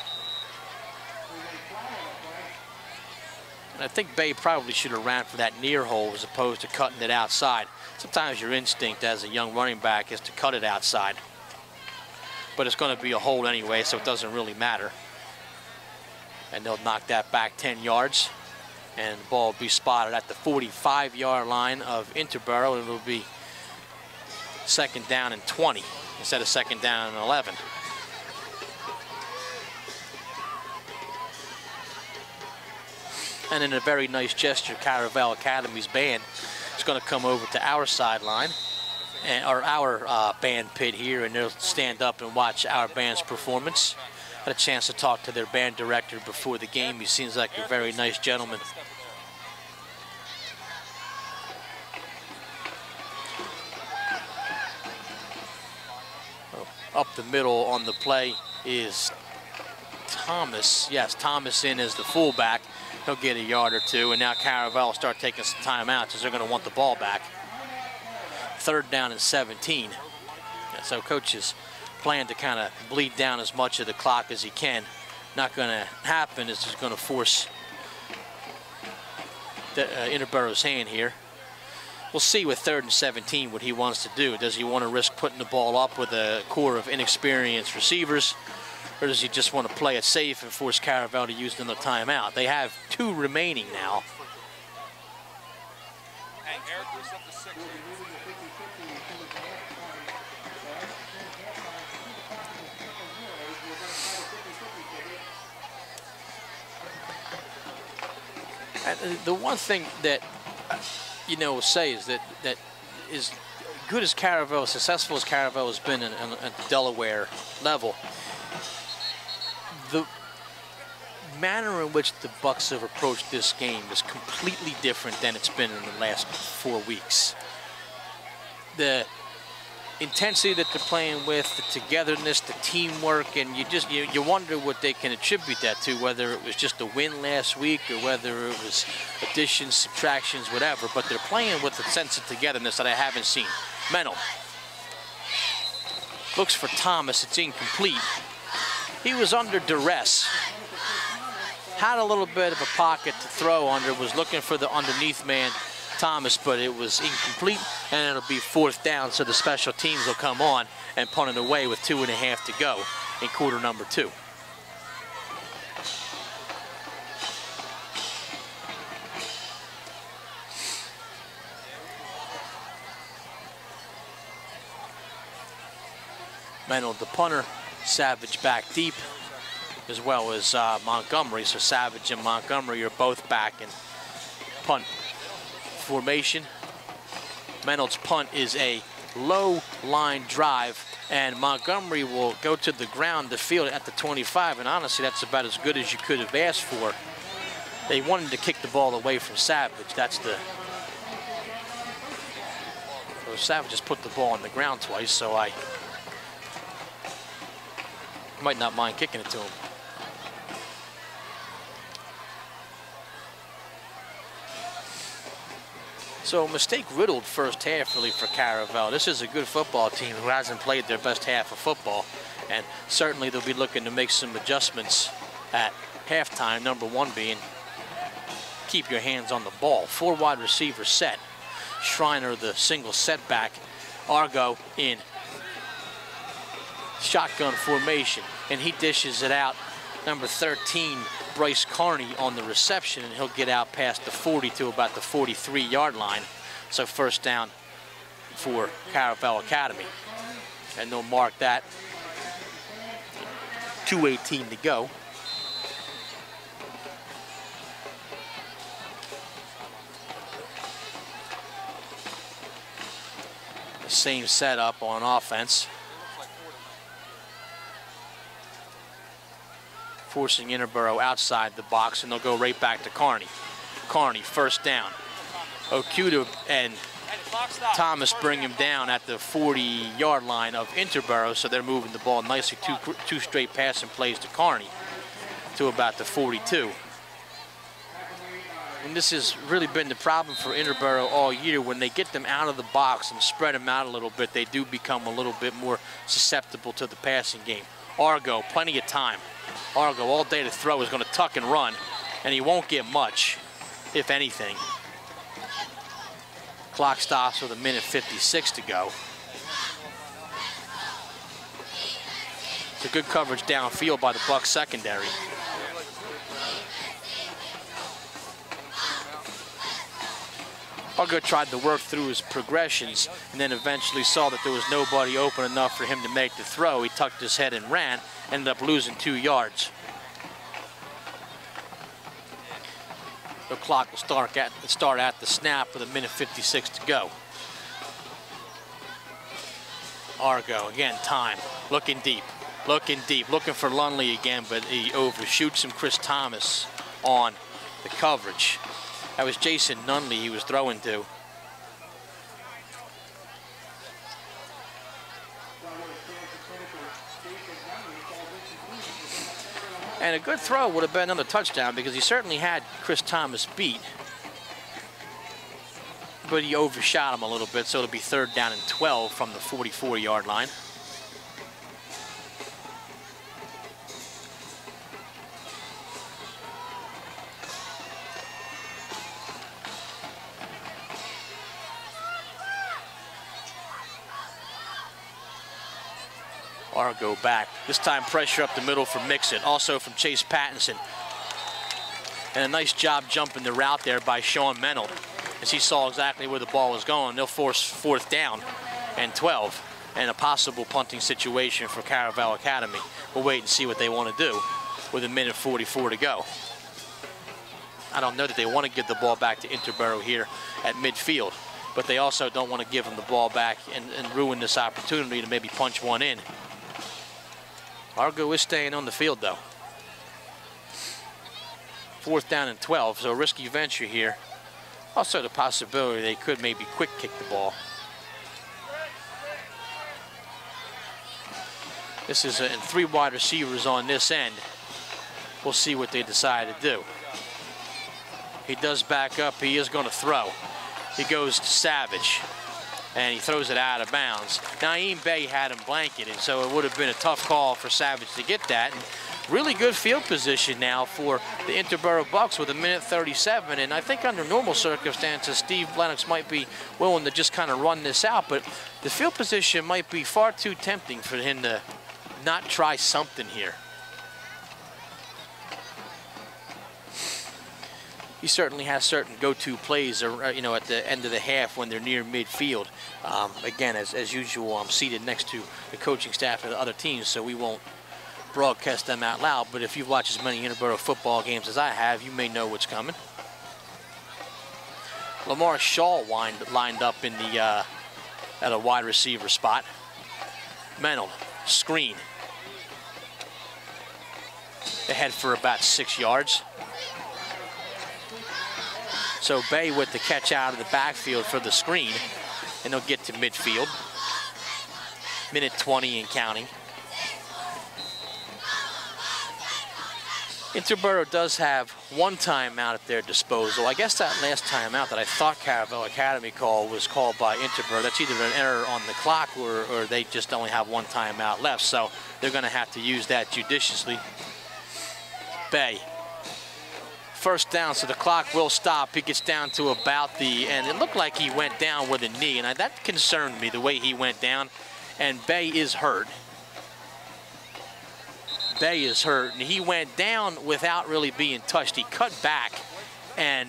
And I think Bay probably should have ran for that near hole as opposed to cutting it outside. Sometimes your instinct as a young running back is to cut it outside. But it's going to be a hole anyway, so it doesn't really matter. And they'll knock that back 10 yards. And the ball will be spotted at the 45-yard line of Interboro, and it'll be second down and 20 instead of second down and 11. And in a very nice gesture, Caravel Academy's band is going to come over to our sideline, or our band pit here, and they'll stand up and watch our band's performance. Had a chance to talk to their band director before the game. He seems like a very nice gentleman. Up the middle on the play is Thomas. Yes, Thomas in as the fullback. He'll get a yard or two, and now Caravel will start taking some timeouts because they're going to want the ball back. Third down and 17. And so coaches plan to kind of bleed down as much of the clock as he can. Not going to happen. It's just going to force the, Interboro's hand here. We'll see with 3rd and 17 what he wants to do. Does he want to risk putting the ball up with a core of inexperienced receivers, or does he just want to play it safe and force Caravel to use another timeout? They have 2 remaining now. And the one thing that will say is that is good as Caravel, successful as Caravel has been at the Delaware level, the manner in which the Bucs have approached this game is completely different than it's been in the last 4 weeks. The intensity that they're playing with, the togetherness, the teamwork, and you wonder what they can attribute that to, whether it was just a win last week or whether it was additions, subtractions, whatever, but they're playing with a sense of togetherness that I haven't seen. Mennel looks for Thomas, it's incomplete. He was under duress. Had a little bit of a pocket to throw under, was looking for the underneath man, Thomas, but it was incomplete, and it'll be 4th down, so the special teams will come on and punt it away with 2.5 to go in quarter number 2. Mennel, the punter, Savage back deep, as well as Montgomery. So Savage and Montgomery are both back in punt formation. Mennel's punt is a low line drive, and Montgomery will go to the ground to field at the 25, and honestly, that's about as good as you could have asked for. They wanted to kick the ball away from Savage. So Savage just put the ball on the ground twice, so I might not mind kicking it to him. So mistake-riddled first half really for Caravel. This is a good football team who hasn't played their best half of football, and certainly they'll be looking to make some adjustments at halftime, number one being keep your hands on the ball. 4 wide receiver set. Schreiner the single setback. Argo in shotgun formation, and he dishes it out. Number 13, Bryce Carney on the reception, and he'll get out past the 40 to about the 43-yard line. So first down for Caravel Academy. And they'll mark that. 2:18 to go. Same setup on offense. Forcing Interboro outside the box, and they'll go right back to Carney. Carney, first down. Okuda and Thomas bring him down at the 40-yard line of Interboro, so they're moving the ball nicely. Two straight passing plays to Carney to about the 42. And this has really been the problem for Interboro all year. When they get them out of the box and spread them out a little bit, they do become a little bit more susceptible to the passing game. Argo, plenty of time. Argo all day to throw, is going to tuck and run, and he won't get much, if anything. Clock stops with 1:56 to go. It's a good coverage downfield by the Bucs secondary. Argo tried to work through his progressions and then eventually saw that there was nobody open enough for him to make the throw. He tucked his head and ran, ended up losing 2 yards. The clock will start at the snap with 1:56 to go. Argo, again, time, looking deep, looking for Lunley again, but he overshoots him. Chris Thomas on the coverage. That was Jason Nunley he was throwing to. And a good throw would have been another touchdown because he certainly had Chris Thomas beat. But he overshot him a little bit, so it'll be 3rd down and 12 from the 44-yard line. Argo back. This time pressure up the middle from Mixon, also from Chase Pattinson. And a nice job jumping the route there by Sean Menold, as he saw exactly where the ball was going. They'll force 4th down and 12, and a possible punting situation for Caravel Academy. We'll wait and see what they want to do with 1:44 to go. I don't know that they want to give the ball back to Interboro here at midfield, but they also don't want to give them the ball back and ruin this opportunity to maybe punch one in. Argo is staying on the field, though. 4th down and 12, so a risky venture here. Also the possibility they could maybe quick kick the ball. This is and 3 wide receivers on this end. We'll see what they decide to do. He does back up. He is going to throw. He goes to Savage, and he throws it out of bounds. Naeem Bey had him blanketed, so it would have been a tough call for Savage to get that. And really good field position now for the Interboro Bucs with 1:37, and I think under normal circumstances, Steve Lennox might be willing to just kind of run this out, but the field position might be far too tempting for him to not try something here. He certainly has certain go-to plays, you know, at the end of the half when they're near midfield. Again, as usual, I'm seated next to the coaching staff of the other teams, so we won't broadcast them out loud. But if you've watched as many Interboro football games as I have, you may know what's coming. Lamar Shaw lined up in the at a wide receiver spot. Menold, screen. They head for about 6 yards. So Bay with the catch out of the backfield for the screen, and they'll get to midfield. Minute 20 and counting. Interboro does have one timeout at their disposal. I guess that last timeout that I thought Caravel Academy called was called by Interboro. That's either an error on the clock or they just only have one timeout left. So they're going to have to use that judiciously. Bay. First down, so the clock will stop. He gets down to about the end. It looked like he went down with a knee, and that concerned me, the way he went down. And Bay is hurt. Bay is hurt, and he went down without really being touched. He cut back, and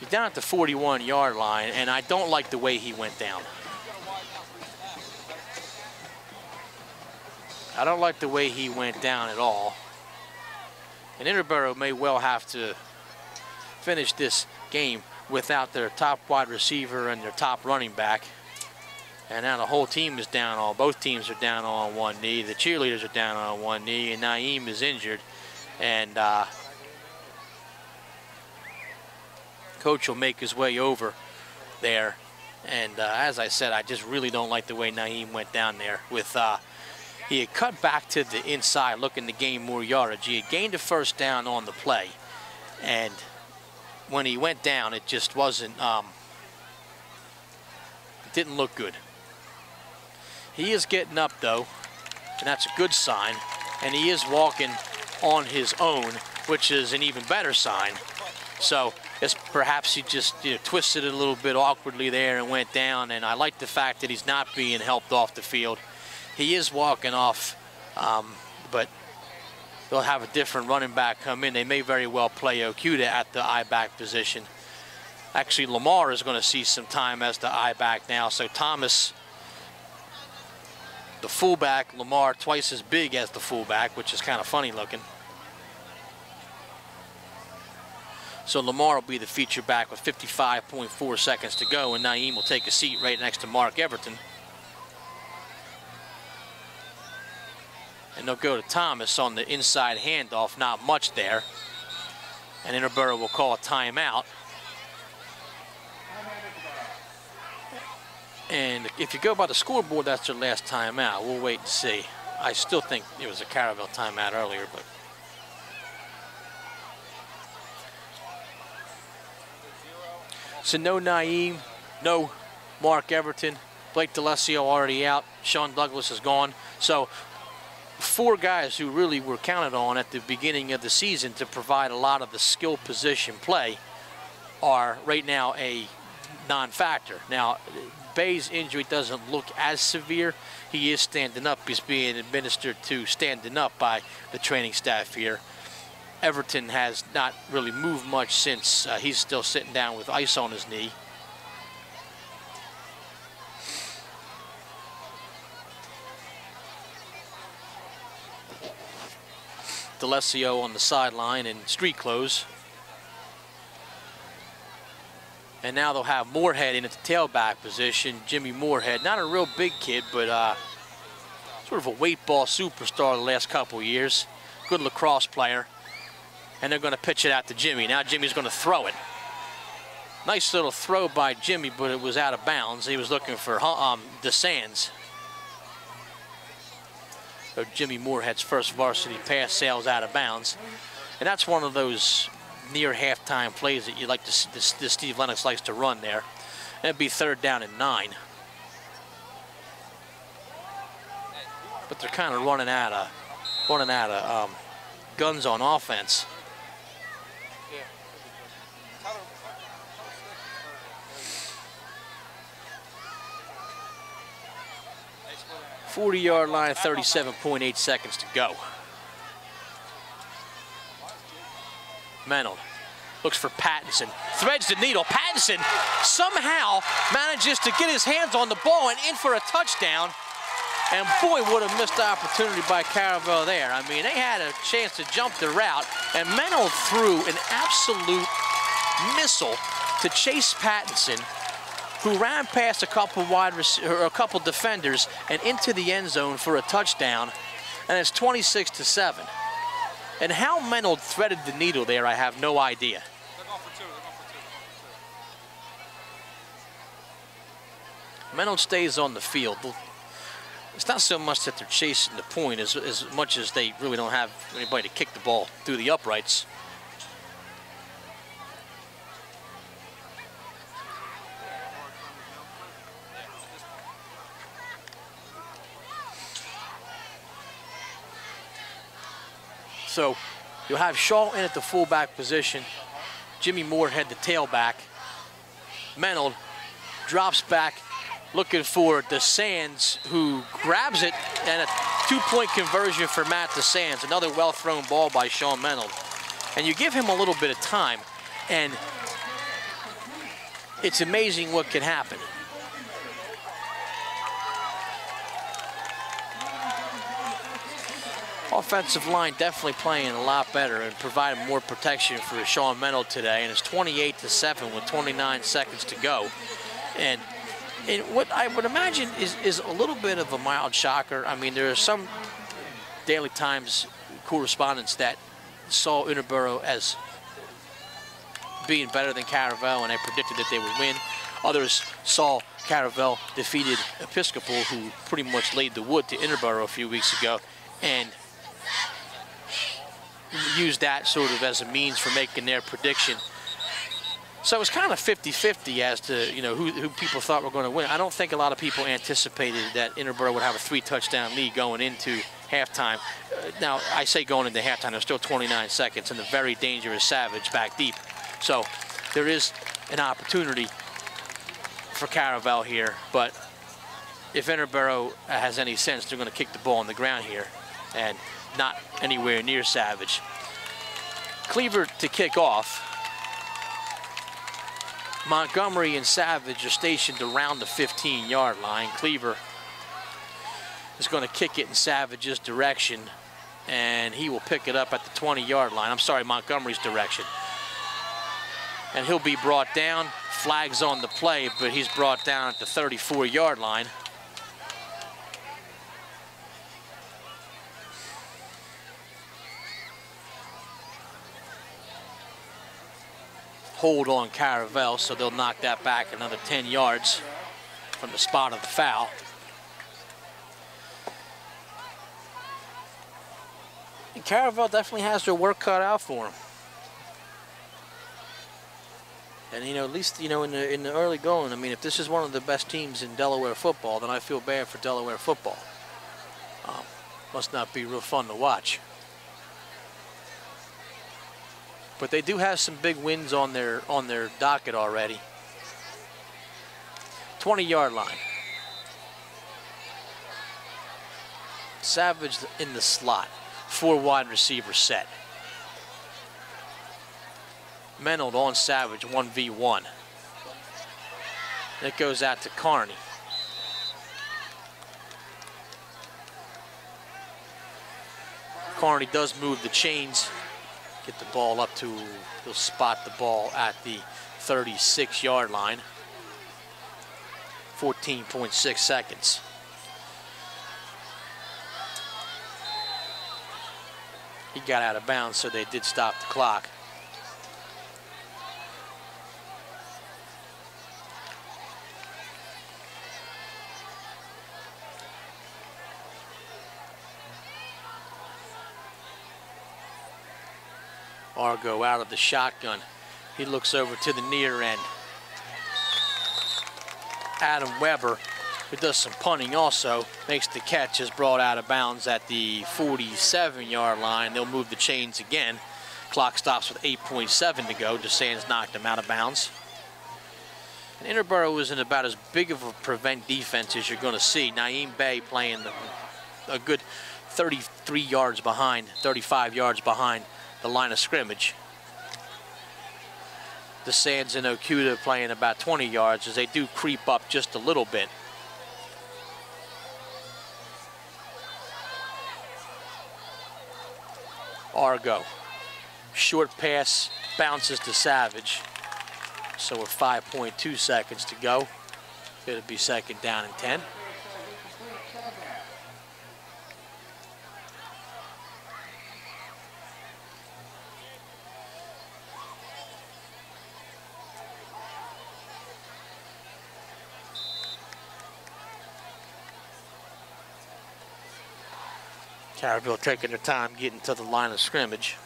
he's down at the 41-yard line, and I don't like the way he went down. I don't like the way he went down at all. And Interboro may well have to finish this game without their top wide receiver and their top running back. And now the whole team is down on, both teams are down on one knee. The cheerleaders are down on one knee, and Naeem is injured. And coach will make his way over there. And as I said, I just really don't like the way Naeem went down there. With he had cut back to the inside looking to gain more yardage. He had gained a first down on the play. And when he went down, it just wasn't, it didn't look good. He is getting up though, and that's a good sign. And he is walking on his own, which is an even better sign. So it's perhaps he just twisted it a little bit awkwardly there and went down. And I like the fact that he's not being helped off the field. He is walking off, but they'll have a different running back come in. They may very well play Okuda at the I-back position. Actually, Lamar is going to see some time as the I-back now. So Thomas, the fullback, Lamar twice as big as the fullback, which is kind of funny looking. So Lamar will be the feature back with 55.4 seconds to go, and Naeem will take a seat right next to Mark Everton. And they'll go to Thomas on the inside handoff, not much there. And Interboro will call a timeout. And if you go by the scoreboard, that's their last timeout. We'll wait and see. I still think it was a Caravel timeout earlier, but. So no Naeem, no Mark Everton. Blake DeLessio already out. Sean Douglas is gone. So 4 guys who really were counted on at the beginning of the season to provide a lot of the skill position play are right now a non-factor. Now, Bay's injury doesn't look as severe. He is standing up. He's being administered to standing up by the training staff here. Everton has not really moved much since he's still sitting down with ice on his knee. DeLessio on the sideline in street clothes. And now they'll have Moorhead in at the tailback position. Jimmy Moorhead, not a real big kid, but sort of a weight ball superstar the last couple years. Good lacrosse player. And they're going to pitch it out to Jimmy. Now Jimmy's going to throw it. Nice little throw by Jimmy, but it was out of bounds. He was looking for DeSands. So Jimmy Moorhead's first varsity pass sails out of bounds. And that's one of those near halftime plays that you like to see, this Steve Lennox likes to run there. It'd be 3rd down and 9. But they're kind of running out of guns on offense. 40-yard line, 37.8 seconds to go. Menold looks for Pattinson, threads the needle. Pattinson somehow manages to get his hands on the ball and in for a touchdown. And boy, what a missed opportunity by Caravel there. I mean, they had a chance to jump the route, and Menold threw an absolute missile to to Chase Pattinson, who ran past a couple defenders and into the end zone for a touchdown, and it's 26-7. And how Menold threaded the needle there, I have no idea. They're going for two. Menold stays on the field. It's not so much that they're chasing the point as much as they really don't have anybody to kick the ball through the uprights. So you'll have Shaw in at the fullback position. Jimmy Moorhead, the tailback. Menold drops back, looking for DeSands, who grabs it, and a two-point conversion for Matt DeSands. Another well-thrown ball by Sean Menold. And you give him a little bit of time, and it's amazing what can happen. Offensive line definitely playing a lot better and providing more protection for Sean Menold today, and it's 28-7 with 29 seconds to go. And what I would imagine is a little bit of a mild shocker. I mean, there are some Daily Times correspondents that saw Interboro as being better than Caravel, and they predicted that they would win. Others saw Caravel defeated Episcopal, who pretty much laid the wood to Interboro a few weeks ago, and used that sort of as a means for making their prediction. So it was kind of 50-50 as to, you know, who people thought were going to win. I don't think a lot of people anticipated that Interboro would have a 3-touchdown lead going into halftime. Now, I say going into halftime, there's still 29 seconds, and the very dangerous Savage back deep. So there is an opportunity for Caravel here, but if Interboro has any sense, they're going to kick the ball on the ground here and not anywhere near Savage. Cleaver to kick off. Montgomery and Savage are stationed around the 15-yard line. Cleaver is going to kick it in Savage's direction, and he will pick it up at the 20-yard line. I'm sorry, Montgomery's direction. And he'll be brought down. Flags on the play, but he's brought down at the 34-yard line. Hold on Caravel, so they'll knock that back another 10 yards from the spot of the foul. And Caravel definitely has their work cut out for them. And, you know, at least, you know, in the early going, I mean, if this is one of the best teams in Delaware football, then I feel bad for Delaware football. Must not be real fun to watch. But they do have some big wins on their docket already. 20-yard line. Savage in the slot. 4 wide receiver set. Menold on Savage, 1v1. It goes out to Carney. Carney does move the chains. Get the ball up to, he'll spot the ball at the 36-yard line. 14.6 seconds. He got out of bounds, so they did stop the clock. Argo out of the shotgun. He looks over to the near end. Adam Weber, who does some punting also, makes the catch, is brought out of bounds at the 47-yard line. They'll move the chains again. Clock stops with 8.7 to go. DeSands knocked him out of bounds. And Interboro isn't about as big of a prevent defense as you're going to see. Naeem Bey playing a good 33 yards behind, 35 yards behind the line of scrimmage. DeSands and Okuda playing about 20 yards as they do creep up just a little bit. Argo. Short pass bounces to Savage. So with 5.2 seconds to go, it'll be second down and 10. Caravel taking their time getting to the line of scrimmage.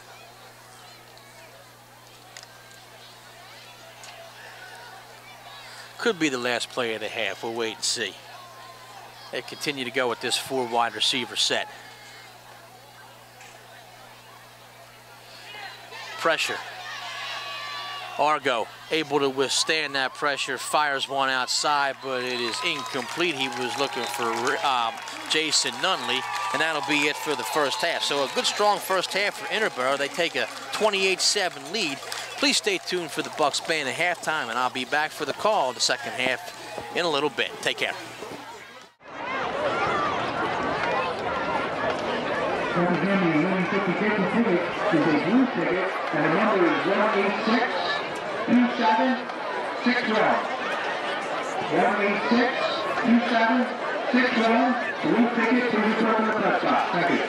Could be the last play of the half. We'll wait and see. They continue to go with this 4 wide receiver set. Pressure. Argo able to withstand that pressure, fires one outside, but it is incomplete. He was looking for Jason Nunley, and that'll be it for the first half. So a good, strong first half for Interboro. They take a 28-7 lead. Please stay tuned for the Bucs band at halftime, and I'll be back for the call of the second half in a little bit. Take care. Representing the winning 50-50 ticket is a blue ticket, and the number is 186-2761. 186-2761. Blue ticket, please report to the press box. Thank you.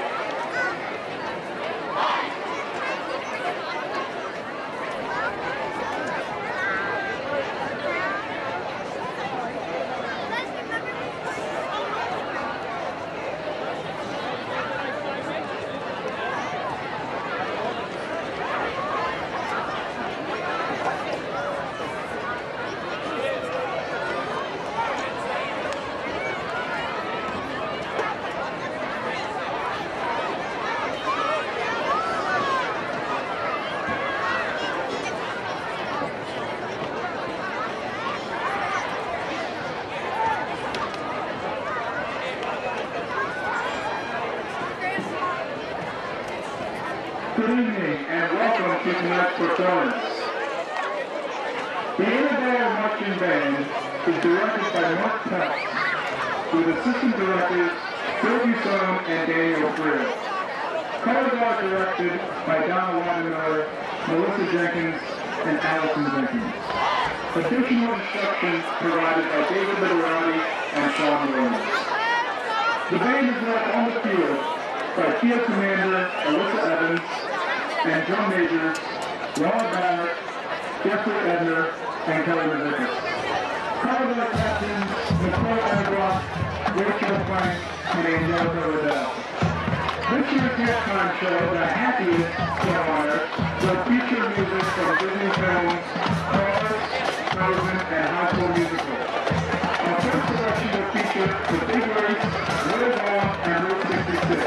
Good evening and welcome to tonight's performance. The Interboro Marching Band is directed by Mark Pelt, with assistant directors Phil Buson and Daniel Freer. Color guard directed by Donna Wademiller, Melissa Jenkins, and Allison Jenkins. Additional instructions provided by David Literati and Sean Williams. The band is led on the field by Field Commander Alyssa Evans and drum majors Ron Barrett, Jeffrey Edner, and Kelly Mazickas. Caravel captains Nicole Edbrock, Rachel Frank, and Angelica Riddell. This year's halftime show, the happiest show on earth, will feature music from Disney films, Cars, Frozen, and High School Musical. Our first selection will feature The Big Race, Live On, and Route 66.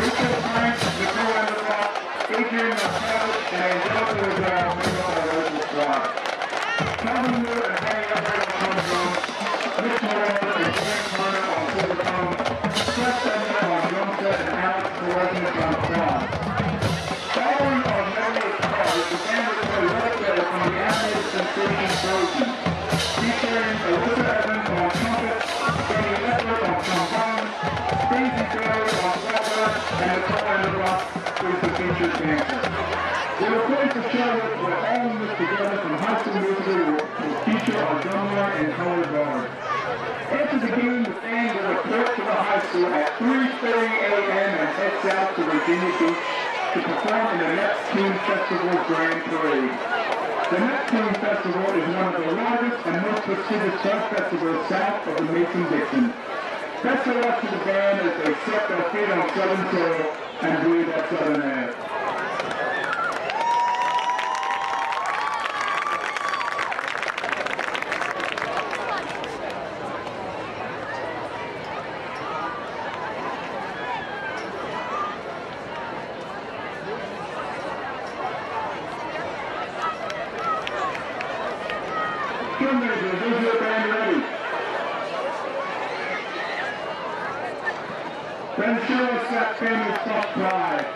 Rachel Frank, Nicole Edbrock, Adrian Marcellus, and Angelica Riddell bring on the local squad. Calvin Moore and Harry Everett on trombone, Mitch Moore and James Carter on silvertone, Seth Edner on drum set, and Alex Pereznik on quad. Following our memory card, the band will play Welfare from the animated sensation Frozen, featuring Alyssa Evans on trumpet, Danny Edward on trombone, Stacey Bailey on flubber, and Nicole Edbrock is the featured dancer. We will close the show with All of This Together from High School Musical will feature our drummer and color guard. After the game, the band will report to the high school at 3:30 a.m. and head south to Virginia Beach to perform in the Neptune Festival Grand Parade. The Neptune Festival is one of the largest and most prestigious surf festivals south of the Mason-Dixon. Best of luck to the band as they set their feet on Southern soil and breathe that Southern air. Drum majors, is your band ready? Then show us that famous soft cry.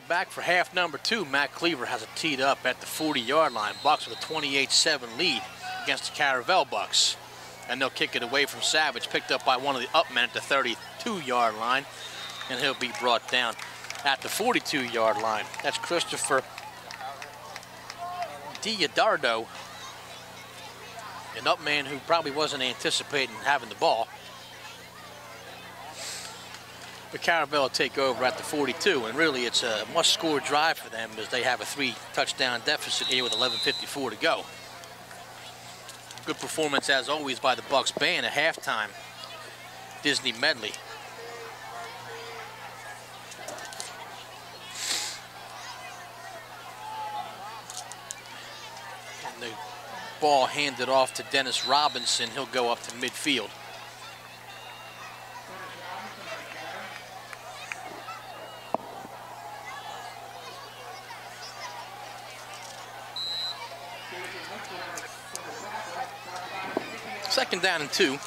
Back for half number 2. Matt Cleaver has it teed up at the 40-yard line. Bucs with a 28-7 lead against the Caravel Bucs. And they'll kick it away from Savage, picked up by one of the up men at the 32-yard line. And he'll be brought down at the 42-yard line. That's Christopher Diodardo, an up man who probably wasn't anticipating having the ball. But Caravel will take over at the 42, and really it's a must-score drive for them as they have a 3-touchdown deficit here with 11:54 to go. Good performance, as always, by the Bucs band at halftime. Disney medley. And the ball handed off to Dennis Robinson. He'll go up to midfield. Second down and 2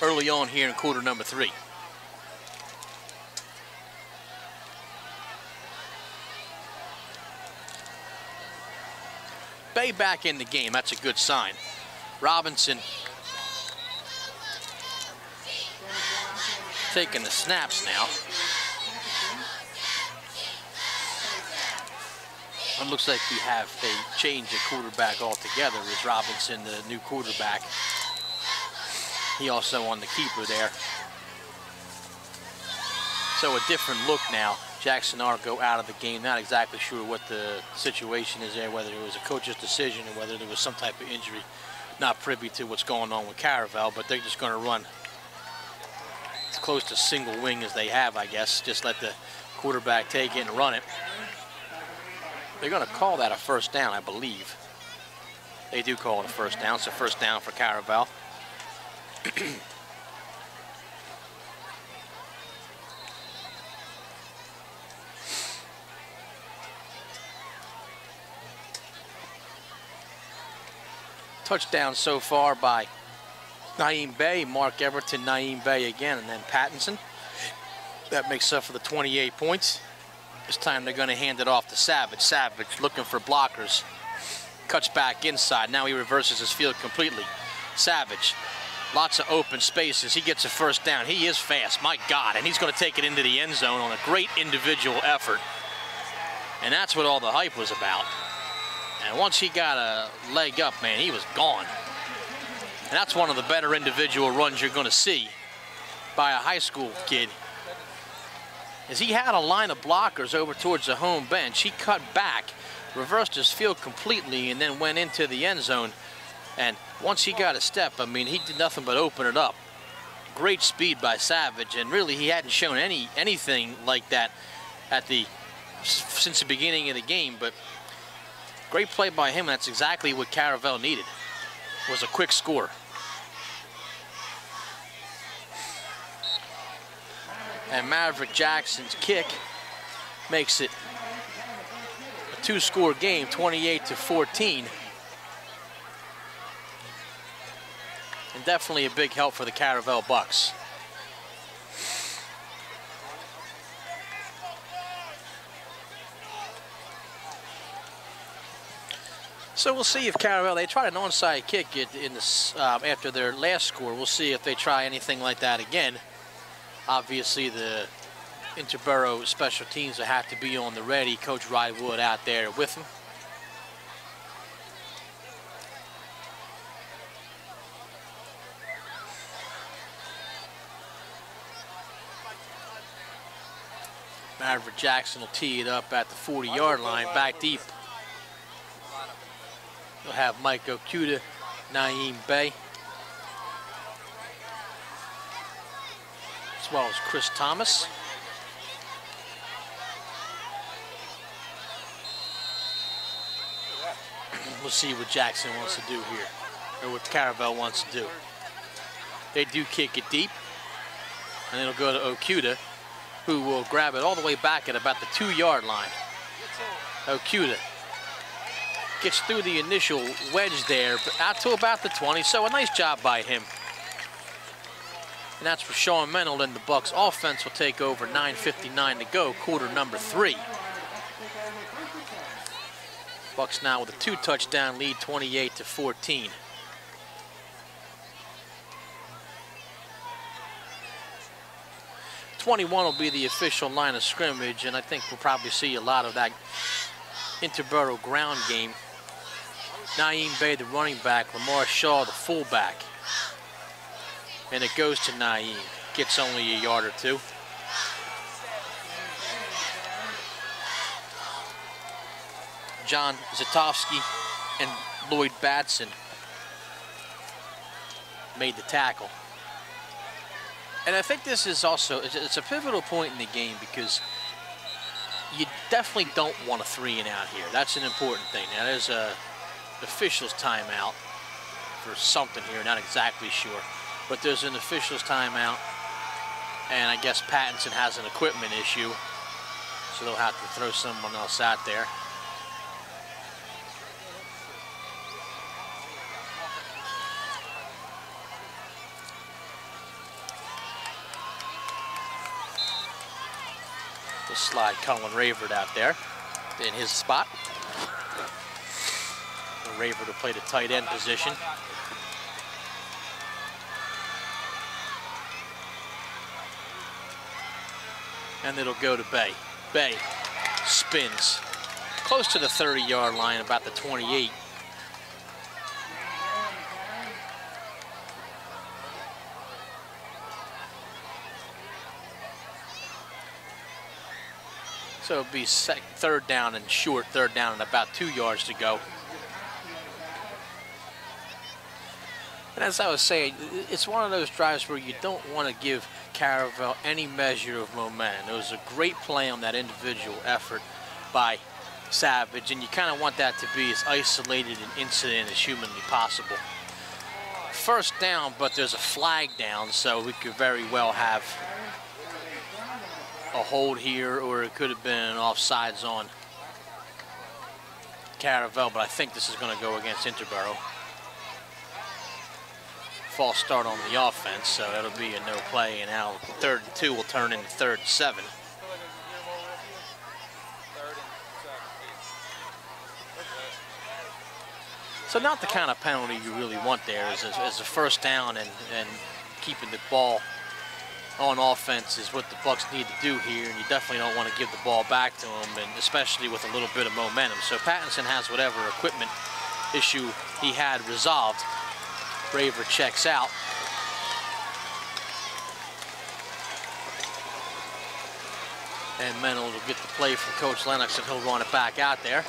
early on here in quarter number 3. Bay back in the game. That's a good sign. Robinson taking the snaps now. It looks like we have a change at quarterback altogether. Is Robinson the new quarterback? He also on the keeper there. So a different look now. Jackson Argo out of the game. Not exactly sure what the situation is there, whether it was a coach's decision or whether there was some type of injury. Not privy to what's going on with Caravel, but they're just going to run as close to single wing as they have, I guess. Just let the quarterback take it and run it. They're going to call that a first down, I believe. They do call it a first down. It's a first down for Caravel. Touchdown so far by Naeem Bay, Mark Everton, Naeem Bay again, and then Pattinson. That makes up for the 28 points. This time they're going to hand it off to Savage. Savage looking for blockers. Cuts back inside. Now he reverses his field completely. Savage. Lots of open spaces. He gets a first down. He is fast, my God, and he's going to take it into the end zone on a great individual effort. And that's what all the hype was about. And once he got a leg up, man, he was gone. And that's one of the better individual runs you're going to see by a high school kid. As he had a line of blockers over towards the home bench, he cut back, reversed his field completely, and then went into the end zone. And once he got a step, I mean, he did nothing but open it up. Great speed by Savage, and really he hadn't shown anything like that since the beginning of the game. But great play by him, and that's exactly what Caravel needed, was a quick score. And Maverick Jackson's kick makes it a 2-score game, 28-14. And definitely a big help for the Caravel Bucs. So we'll see if Caravel, they tried an onside kick in this, after their last score. We'll see if they try anything like that again. Obviously, the Interboro special teams will have to be on the ready. Coach Rywood out there with them. Maverick Jackson will tee it up at the 40-yard line, back deep. They'll have Mike Okuda, Naeem Bay, as well as Chris Thomas. We'll see what Jackson wants to do here, or what Caravel wants to do. They do kick it deep. And it'll go to Okuda, who will grab it all the way back at about the 2-yard line. Okuda gets through the initial wedge there, but out to about the 20, so a nice job by him. And that's for Sean Mennel, and the Bucs offense will take over. 9:59 to go, quarter number 3. Bucs now with a 2-touchdown lead, 28-14. .21 will be the official line of scrimmage, and I think we'll probably see a lot of that Interboro ground game. Naeem Bey, the running back, Lamar Shaw, the fullback. And it goes to Naeem. Gets only a yard or two. John Zatowski and Lloyd Batson made the tackle. And I think this is also, it's a pivotal point in the game because you definitely don't want a 3-and-out here. That's an important thing. Now there's a official's timeout for something here, not exactly sure. But there's an official's timeout, and I guess Pattinson has an equipment issue, so they'll have to throw someone else out there. We'll slide Colin Rayford out there in his spot. Rayford will play the tight end position. And it'll go to Bey. Bey spins close to the 30-yard line, about the 28. So it'll be third down and short, third down and about 2 yards to go. And as I was saying, it's one of those drives where you don't want to give Caravel any measure of momentum. It was a great play on that individual effort by Savage, and you kind of want that to be as isolated an incident as humanly possible. First down, but there's a flag down, so we could very well have a hold here, or it could have been an offsides on Caravel, but I think this is going to go against Interboro. False start on the offense, so that'll be a no play, and now 3rd and 2 will turn into 3rd and 7. So not the kind of penalty you really want there as a first down, and keeping the ball on offense is what the Bucs need to do here, and you definitely don't want to give the ball back to them, and especially with a little bit of momentum. So Pattinson has whatever equipment issue he had resolved. Braver checks out. And Mennel will get the play from Coach Lennox, and he'll run it back out there.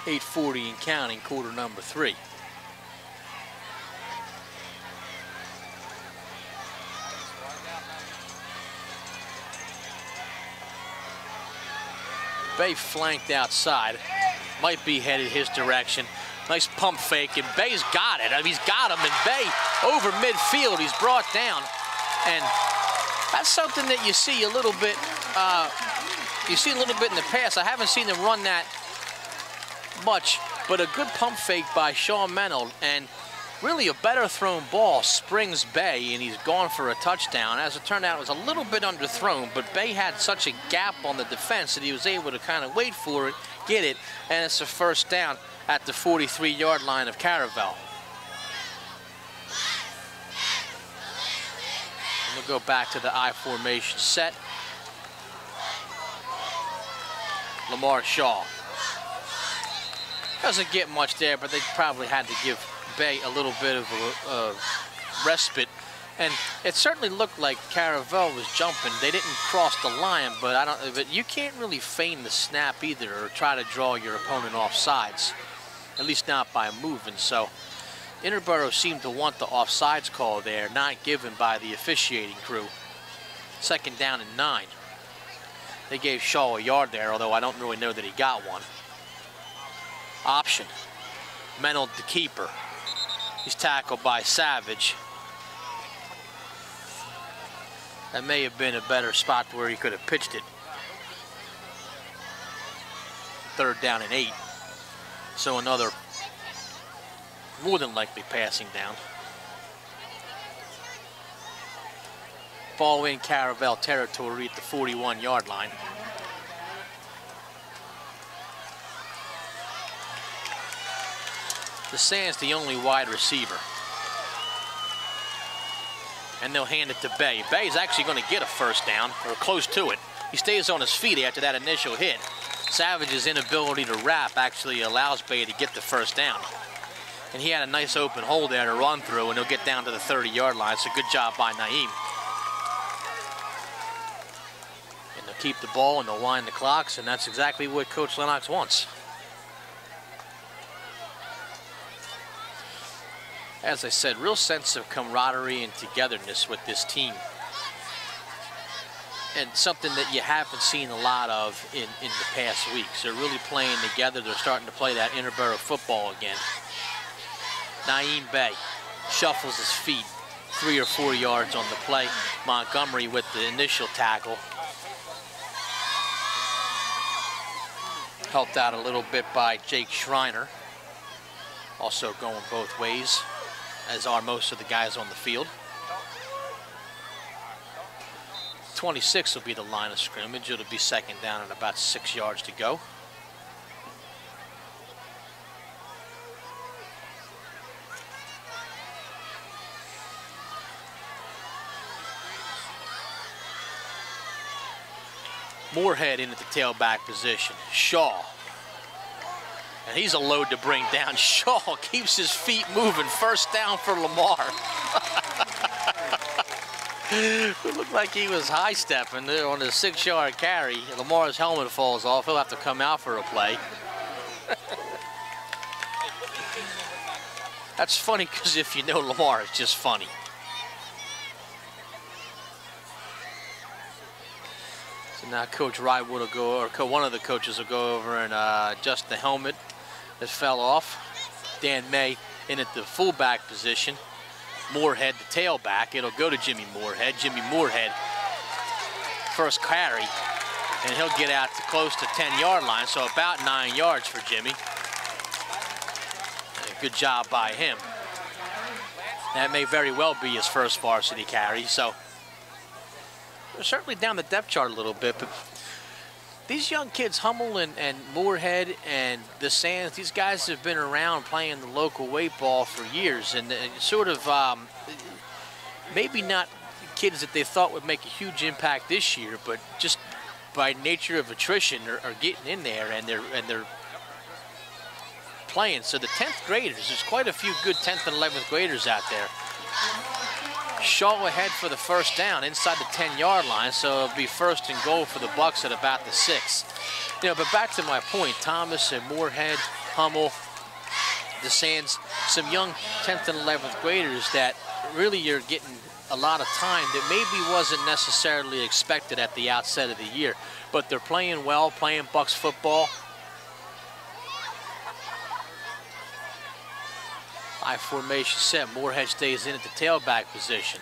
.840 and counting, quarter number 3. Bey flanked outside, might be headed his direction. Nice pump fake, and Bey's got it. I mean, he's got him, and Bey over midfield, he's brought down. And that's something that you see a little bit, in the past. I haven't seen him run that much, but a good pump fake by Sean Mennel, and really a better thrown ball springs Bey, and he's gone for a touchdown. As it turned out, it was a little bit underthrown, but Bey had such a gap on the defense that he was able to kind of wait for it, get it, and it's a first down at the 43-yard line of Caravel. And we'll go back to the I formation set. Lamar Shaw. Doesn't get much there, but they probably had to give Bey a little bit of a respite. And it certainly looked like Caravel was jumping. They didn't cross the line, but you can't really feign the snap either, or try to draw your opponent off sides, at least not by moving. So Interboro seemed to want the offsides call there, not given by the officiating crew. 2nd down and 9. They gave Shaw a yard there, although I don't really know that he got one. Option. Menold, the keeper. He's tackled by Savage. That may have been a better spot where he could have pitched it. 3rd down and 8. So another more than likely passing down. Ball in Caravel territory at the 41-yard line. DeSan's the only wide receiver. And they'll hand it to Bay. Bay's actually going to get a first down, or close to it. He stays on his feet after that initial hit. Savage's inability to wrap actually allows Bay to get the first down. And he had a nice open hole there to run through, and he'll get down to the 30-yard line. So good job by Naeem. And they'll keep the ball and they'll wind the clocks, and that's exactly what Coach Lennox wants. As I said, real sense of camaraderie and togetherness with this team. And something that you haven't seen a lot of in the past weeks. They're really playing together. They're starting to play that Interboro football again. Naeem Bay shuffles his feet 3 or 4 yards on the play. Montgomery with the initial tackle. Helped out a little bit by Jake Schreiner. Also going both ways, as are most of the guys on the field. 26 will be the line of scrimmage. It'll be 2nd down and about 6 yards to go. Moorhead in at the tailback position. Shaw. And he's a load to bring down. Shaw keeps his feet moving. First down for Lamar. It looked like he was high-stepping there on the 6-yard carry. Lamar's helmet falls off. He'll have to come out for a play. That's funny because if you know Lamar, it's just funny. So now Coach Rywood will go, or one of the coaches will go over and adjust the helmet that fell off. Dan May in at the fullback position. Moorhead, the tailback. It'll go to Jimmy Moorhead. Jimmy Moorhead, first carry, and he'll get out to close to 10-yard line, so about 9 yards for Jimmy. And a good job by him. That may very well be his first varsity carry, so they're certainly down the depth chart a little bit, but these young kids, Hummel and Moorhead and the Sands, these guys have been around playing the local weight ball for years, and sort of maybe not kids that they thought would make a huge impact this year, but just by nature of attrition are getting in there, and they're playing. So the 10th graders, there's quite a few good 10th and 11th graders out there. Shaw ahead for the first down inside the 10-yard line, so it'll be 1st and goal for the Bucs at about the 6. You know, but back to my point, Thomas and Moorhead, Hummel, the Sands, some young 10th and 11th graders that really are getting a lot of time that maybe wasn't necessarily expected at the outset of the year, but they're playing well, playing Bucs football. I formation set. Moorhead stays in at the tailback position.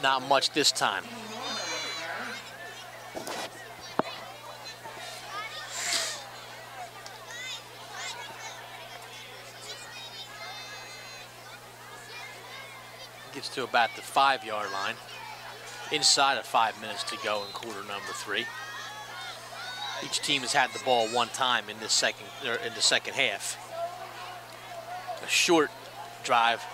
Not much this time. Gets to about the 5-yard line. Inside of 5 minutes to go in quarter number 3. Each team has had the ball one time in the second half. A short drive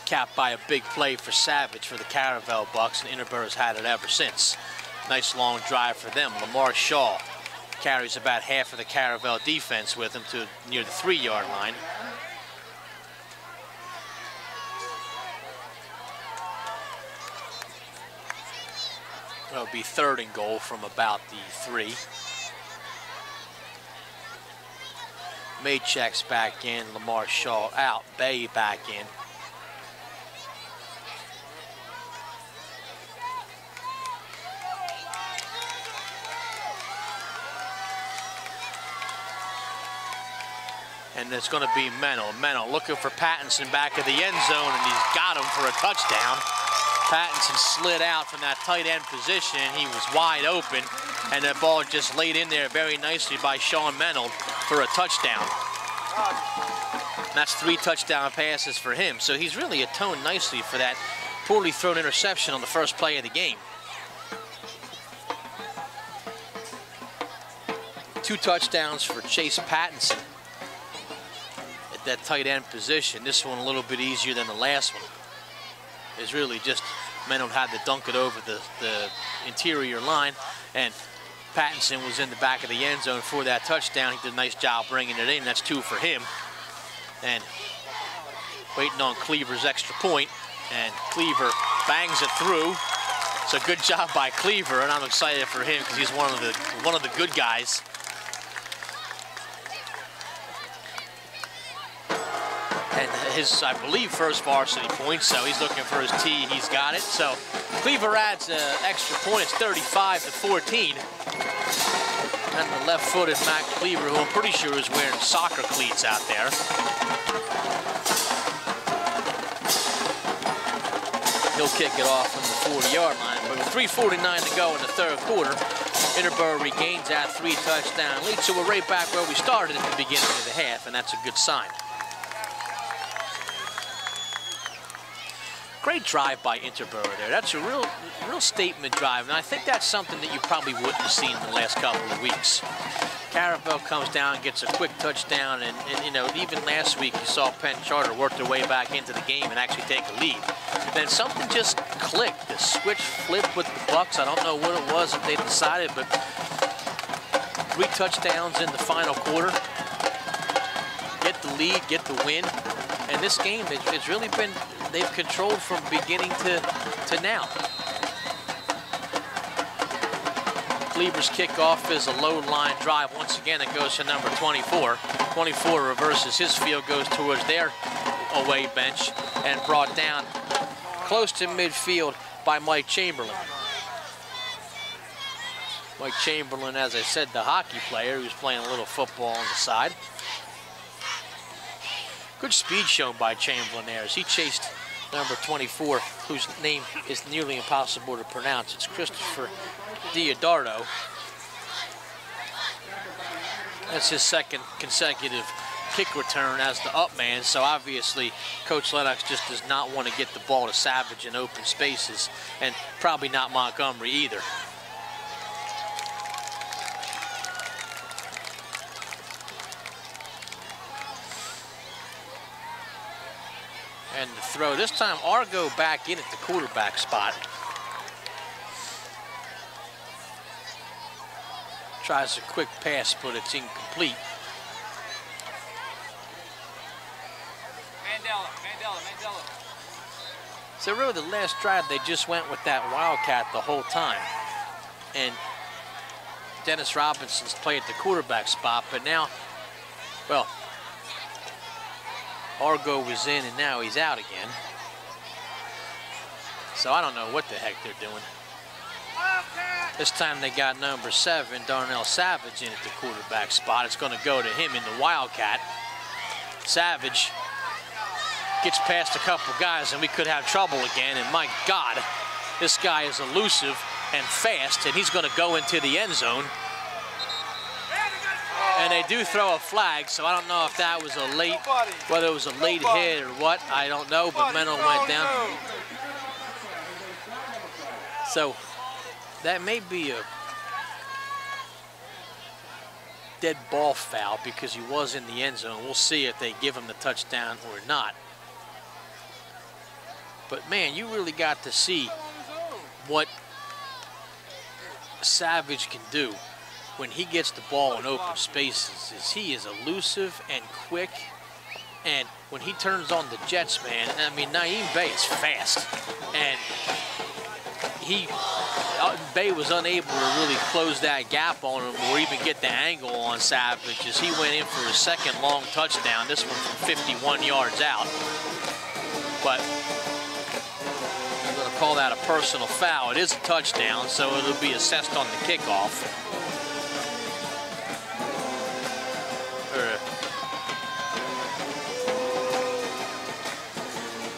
capped by a big play for Savage for the Caravel Bucs, and Interboro's had it ever since. Nice long drive for them. Lamar Shaw carries about half of the Caravel defense with him to near the 3-yard line. It'll be 3rd and goal from about the 3. May checks back in, Lamar Shaw out, Bay back in. And it's going to be Mennel. Mennel looking for Pattinson back of the end zone, and he's got him for a touchdown. Pattinson slid out from that tight end position. He was wide open, and that ball just laid in there very nicely by Sean Mennel for a touchdown. And that's 3 touchdown passes for him. So he's really atoned nicely for that poorly thrown interception on the first play of the game. 2 touchdowns for Chase Pattinson at that tight end position. This one a little bit easier than the last one. It's really just Mennel had to dunk it over the interior line, and Pattinson was in the back of the end zone for that touchdown. He did a nice job bringing it in. That's 2 for him. And waiting on Cleaver's extra point, and Cleaver bangs it through. So good job by Cleaver, and I'm excited for him because he's one of the good guys. And his, I believe, first varsity point, so he's looking for his tee. He's got it. So Cleaver adds an extra point. It's 35-14. And the left-footed Matt Cleaver, who I'm pretty sure is wearing soccer cleats out there. He'll kick it off from the 40-yard line. But with 3:49 to go in the third quarter, Interboro regains that 3-touchdown lead. So we're right back where we started at the beginning of the half, and that's a good sign. Great drive by Interboro there. That's a real statement drive, and I think that's something that you probably wouldn't have seen in the last couple of weeks. Caravel comes down, gets a quick touchdown, and you know, even last week you saw Penn Charter work their way back into the game and actually take a lead. Then something just clicked. The switch flipped with the Bucs. I don't know what it was that they decided, but 3 touchdowns in the final quarter. Get the lead, get the win. And this game, it's really been, they've controlled from beginning to now. Cleaver's kickoff is a low line drive. Once again, it goes to number 24. 24 reverses his field, goes towards their away bench, and brought down close to midfield by Mike Chamberlain. Mike Chamberlain, as I said, the hockey player who's playing a little football on the side. Good speed shown by Chamberlain there as he chased number 24, whose name is nearly impossible to pronounce. It's Christopher Diodardo. That's his second consecutive kick return as the up man, so obviously Coach Lennox just does not want to get the ball to Savage in open spaces, and probably not Montgomery either. And the throw, this time Argo back in at the quarterback spot. Tries a quick pass, but it's incomplete. Mandela. So really the last drive, they just went with that Wildcat the whole time. And Dennis Robinson's played at the quarterback spot, but now, well, Argo was in and now he's out again. So I don't know what the heck they're doing. This time they got number 7, Darnell Savage, in at the quarterback spot. It's going to go to him in the Wildcat. Savage gets past a couple guys and we could have trouble again. And my God, this guy is elusive and fast, and he's going to go into the end zone. And they do throw a flag, so I don't know if that was a late, whether it was a late hit or what, I don't know, but Mennel went down. So that may be a dead ball foul because he was in the end zone. We'll see if they give him the touchdown or not. But man, you really got to see what Savage can do when he gets the ball in open spaces. He is elusive and quick, and when he turns on the jets, man, I mean, Naeem Bey is fast, and Bey was unable to really close that gap on him or even get the angle on Savage as he went in for his second long touchdown, this one from 51 yards out. But I'm going to call that a personal foul. It is a touchdown, so it'll be assessed on the kickoff.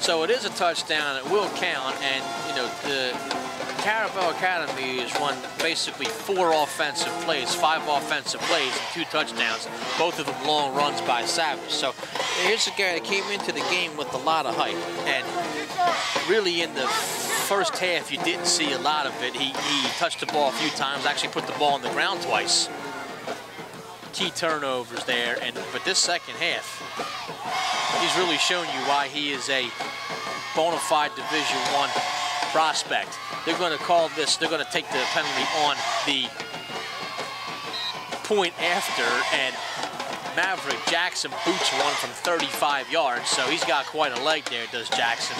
So it is a touchdown. It will count. And, you know, the Caravel Academy has run basically 4 offensive plays, 5 offensive plays, and 2 touchdowns, both of them long runs by Savage. So here's a guy that came into the game with a lot of hype. And really in the first half, you didn't see a lot of it. He touched the ball a few times, actually put the ball on the ground twice. Key turnovers there, but this second half, he's really shown you why he is a bona fide Division I prospect. They're going to call this, they're going to take the penalty on the point after, and Maverick Jackson boots one from 35 yards, so he's got quite a leg there, does Jackson.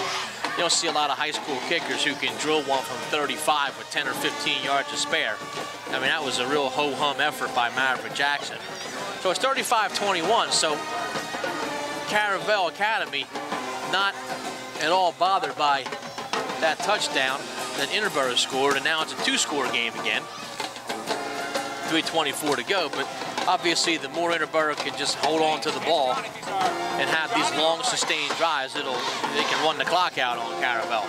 You don't see a lot of high school kickers who can drill one from 35 with 10 or 15 yards to spare. I mean, that was a real ho-hum effort by Maverick Jackson. So it's 35-21, so Caravel Academy not at all bothered by that touchdown that Interboro scored, and now it's a 2-score game again. 3:24 to go, but obviously the more Interboro can just hold on to the ball and have these long sustained drives, they can run the clock out on Caravel.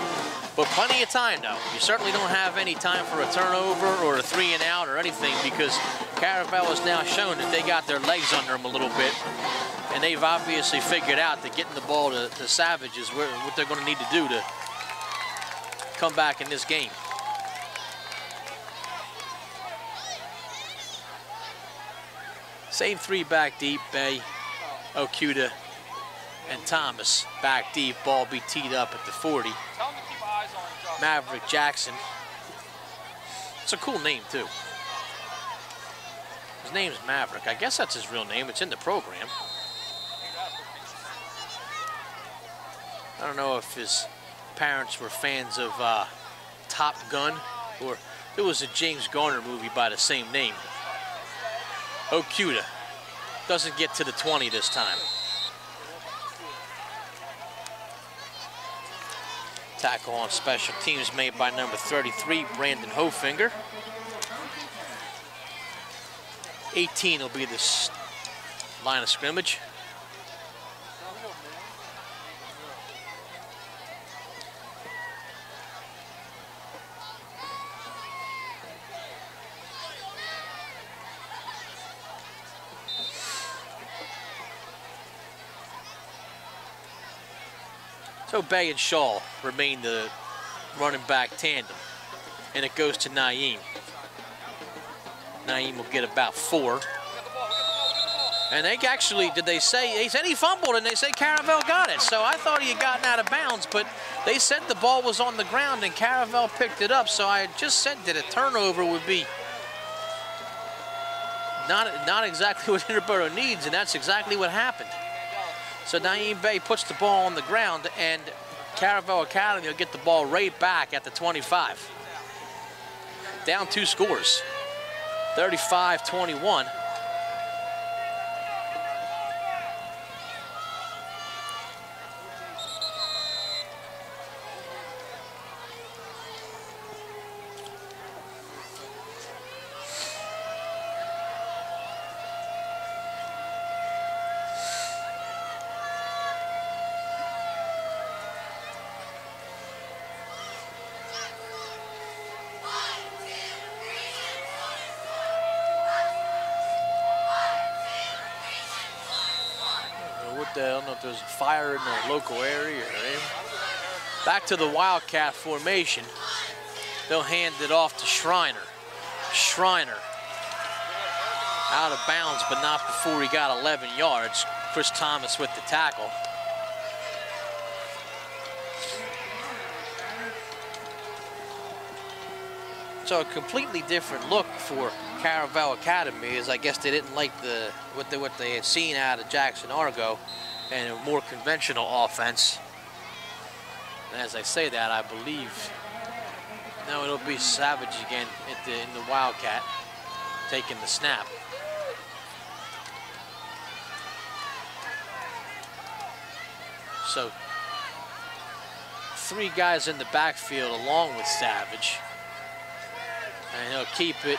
But plenty of time though. You certainly don't have any time for a turnover or a 3 and out or anything, because Caravel has now shown that they got their legs under them a little bit, and they've obviously figured out that getting the ball to Savage is what they're going to need to do to come back in this game. Same 3 back deep, Bay, Okuda, and Thomas back deep. Ball be teed up at the 40. Maverick Jackson. It's a cool name too. His name's Maverick. I guess that's his real name. It's in the program. I don't know if his parents were fans of Top Gun, or there was a James Garner movie by the same name. Okuda doesn't get to the 20 this time. Tackle on special teams made by number 33, Brandon Hofinger. 18 will be this line of scrimmage. So Bay and Shaw remain the running back tandem, and it goes to Naeem. Naeem will get about 4. And they actually, they said he fumbled, and they say Caravel got it. So I thought he had gotten out of bounds, but they said the ball was on the ground and Caravel picked it up. So I had just said that a turnover would be not exactly what Interboro needs, and that's exactly what happened. So Naeem Bay puts the ball on the ground, and Caravel Academy will get the ball right back at the 25. Down 2 scores, 35-21. I don't know if there's a fire in the local area or anything. Back to the Wildcat formation. They'll hand it off to Schreiner. Schreiner out of bounds, but not before he got 11 yards. Chris Thomas with the tackle. So a completely different look for Caravel Academy, as I guess they didn't like what they had seen out of Jackson Argo, and a more conventional offense. And as I say that, I believe now it'll be Savage again in the Wildcat, taking the snap. So 3 guys in the backfield along with Savage. And he'll keep it.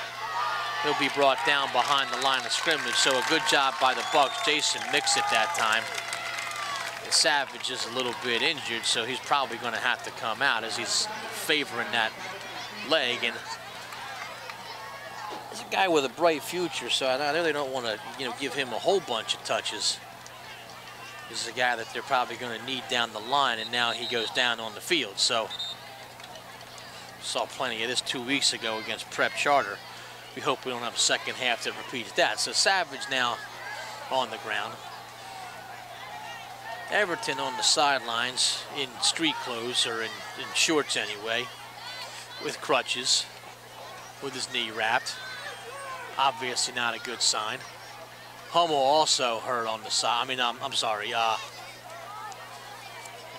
He'll be brought down behind the line of scrimmage. So a good job by the Bucs. Jason Mix at that time. And Savage is a little bit injured, so he's probably going to have to come out as he's favoring that leg. And he's a guy with a bright future, so I really don't want to, give him a whole bunch of touches. This is a guy that they're probably going to need down the line, and now he goes down on the field. So saw plenty of this 2 weeks ago against Prep Charter. We hope we don't have a second half that repeats that. So Savage now on the ground. Everton on the sidelines in street clothes, or in shorts anyway, with crutches, with his knee wrapped. Obviously not a good sign. Hummel also hurt on the side. I'm sorry.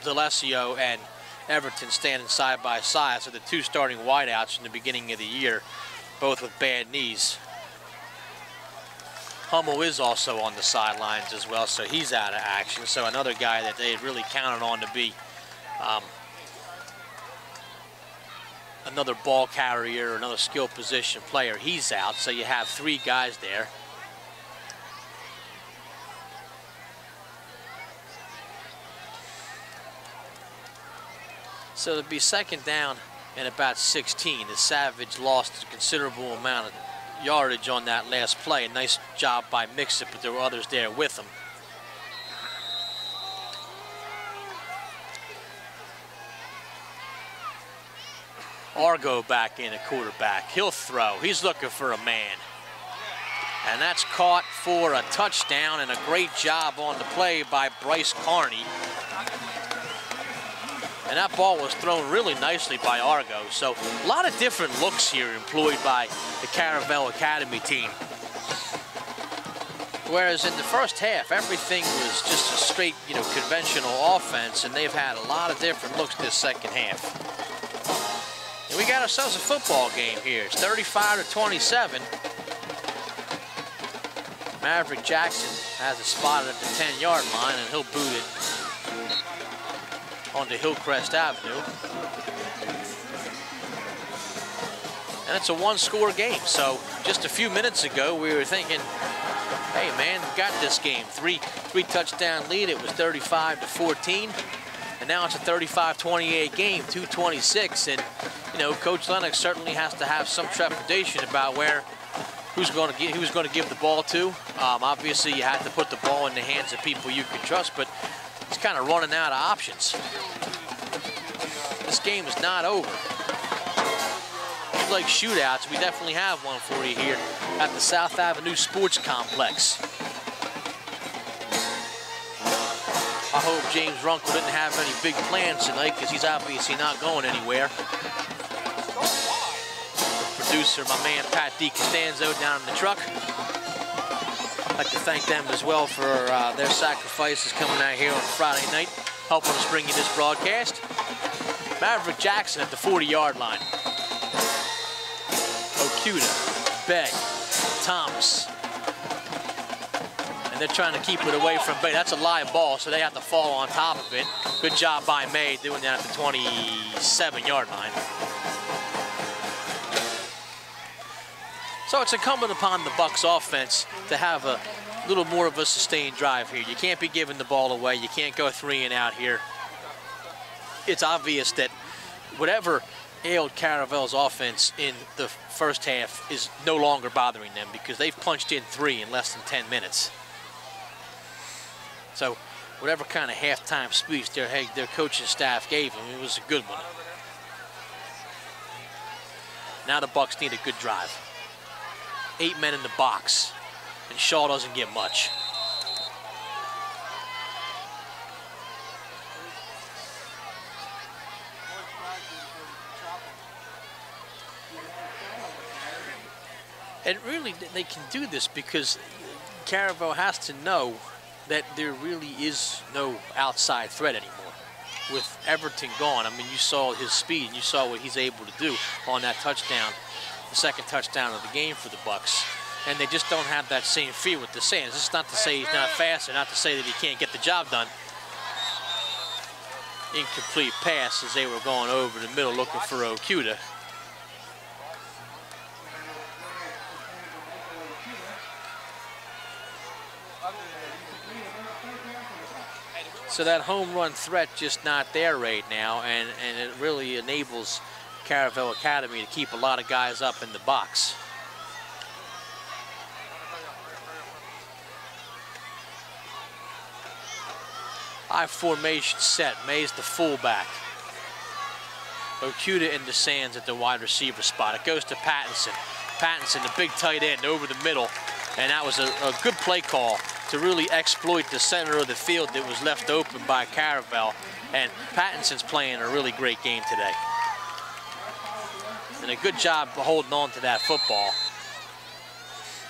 D'Alessio and Everton standing side by side. So the two starting wideouts from the beginning of the year, both with bad knees. Hummel is also on the sidelines as well, so he's out of action. So another guy that they had really counted on to be another ball carrier, another skill position player, he's out. So you have three guys there. So it'll be second down and about 16 as Savage lost a considerable amount of yardage on that last play. A nice job by Mixit, but there were others there with him. Argo back in at quarterback. He'll throw. He's looking for a man. And that's caught for a touchdown, and a great job on the play by Bryce Carney. And that ball was thrown really nicely by Argo. So a lot of different looks here employed by the Caravel Academy team. Whereas in the first half, everything was just a straight, conventional offense, and they've had a lot of different looks this second half. And we got ourselves a football game here. It's 35-27. Maverick Jackson has it spotted at the 10-yard line, and he'll boot it onto Hillcrest Avenue. And it's a one-score game. So just a few minutes ago, we were thinking, hey man, we got this game. Three touchdown lead. It was 35-14. And now it's a 35-28 game, 2:26. And, Coach Lennox certainly has to have some trepidation about who's going to give the ball to. Obviously, you have to put the ball in the hands of people you can trust, but he's kind of running out of options. This game is not over. If you like shootouts, we definitely have one for you here at the South Avenue Sports Complex. I hope James Runkle didn't have any big plans tonight, because he's obviously not going anywhere. The producer, my man Pat DiCostanzo, down in the truck. I'd like to thank them as well for their sacrifices coming out here on Friday night, helping us bring you this broadcast. Maverick Jackson at the 40-yard line. Okuda, Begg, Thomas. And they're trying to keep it away from Begg. That's a live ball, so they have to fall on top of it. Good job by May doing that at the 27-yard line. So it's incumbent upon the Bucs offense to have a little more of a sustained drive here. You can't be giving the ball away. You can't go 3 and out here. It's obvious that whatever ailed Caravel's offense in the first half is no longer bothering them, because they've punched in 3 in less than 10 minutes. So whatever kind of halftime speech their coaching staff gave them, it was a good one. Now the Bucs need a good drive. 8 men in the box, and Shaw doesn't get much. And really, they can do this because Caravel has to know that there really is no outside threat anymore. With Everton gone, I mean, you saw his speed, and you saw what he's able to do on that touchdown, the second touchdown of the game for the Bucs. And they just don't have that same fear with the Sands. This is not to say he's not fast, or not to say that he can't get the job done. Incomplete pass as they were going over the middle looking for Okuda. So that home run threat just not there right now, and it really enables Caravel Academy to keep a lot of guys up in the box. I formation set. May's the fullback. Okuda in the sands at the wide receiver spot. It goes to Pattinson. Pattinson, the big tight end, over the middle. And that was a good play call to really exploit the center of the field that was left open by Caravel. And Pattinson's playing a really great game today. And a good job holding on to that football.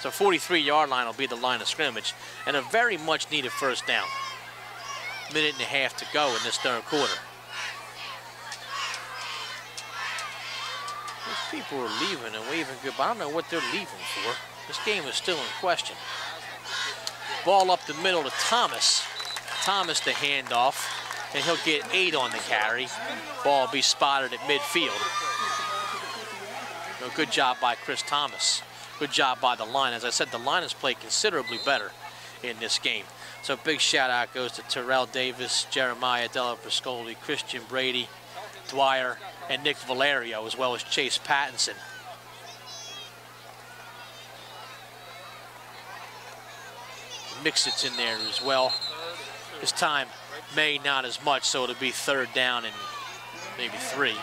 So 43-yard line will be the line of scrimmage. And a very much needed first down. Minute and a half to go in this third quarter. These people are leaving and waving goodbye. I don't know what they're leaving for. This game is still in question. Ball up the middle to Thomas. Thomas the handoff, and he'll get 8 on the carry. Ball will be spotted at midfield. No, good job by Chris Thomas. Good job by the line. As I said, the line has played considerably better in this game. So big shout out goes to Terrell Davis, Jeremiah Della Pascoli, Christian Brady, Dwyer, and Nick Valerio, as well as Chase Pattinson. Mixit's in there as well. This time, May not as much, so it'll be third down and maybe 3.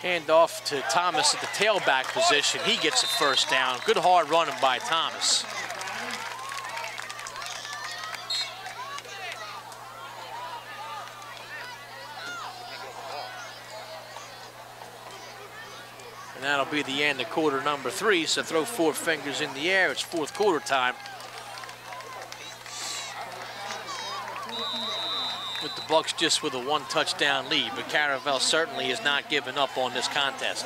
Hand off to Thomas at the tailback position. He gets a first down. Good hard running by Thomas. And that'll be the end of quarter number 3. So throw 4 fingers in the air. It's fourth quarter time. With the Bucs just with a 1-touchdown lead, but Caravel certainly is not giving up on this contest.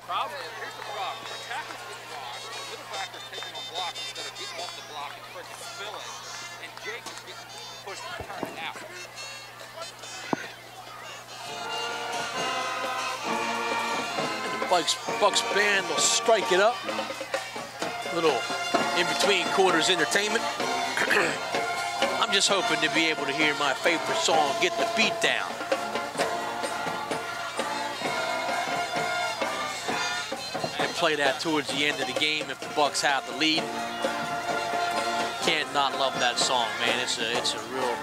Problem, here's the problem. When tackles get blocked, the middle backer's taking on blocks instead of getting off the block and freaking spilling. And Jake is getting pushed to turn it out. And the Bucs band will strike it up. Little in-between quarters entertainment. I'm just hoping to be able to hear my favorite song, Get the Beat Down. And play that towards the end of the game if the Bucs have the lead. Can't not love that song, man. It's a real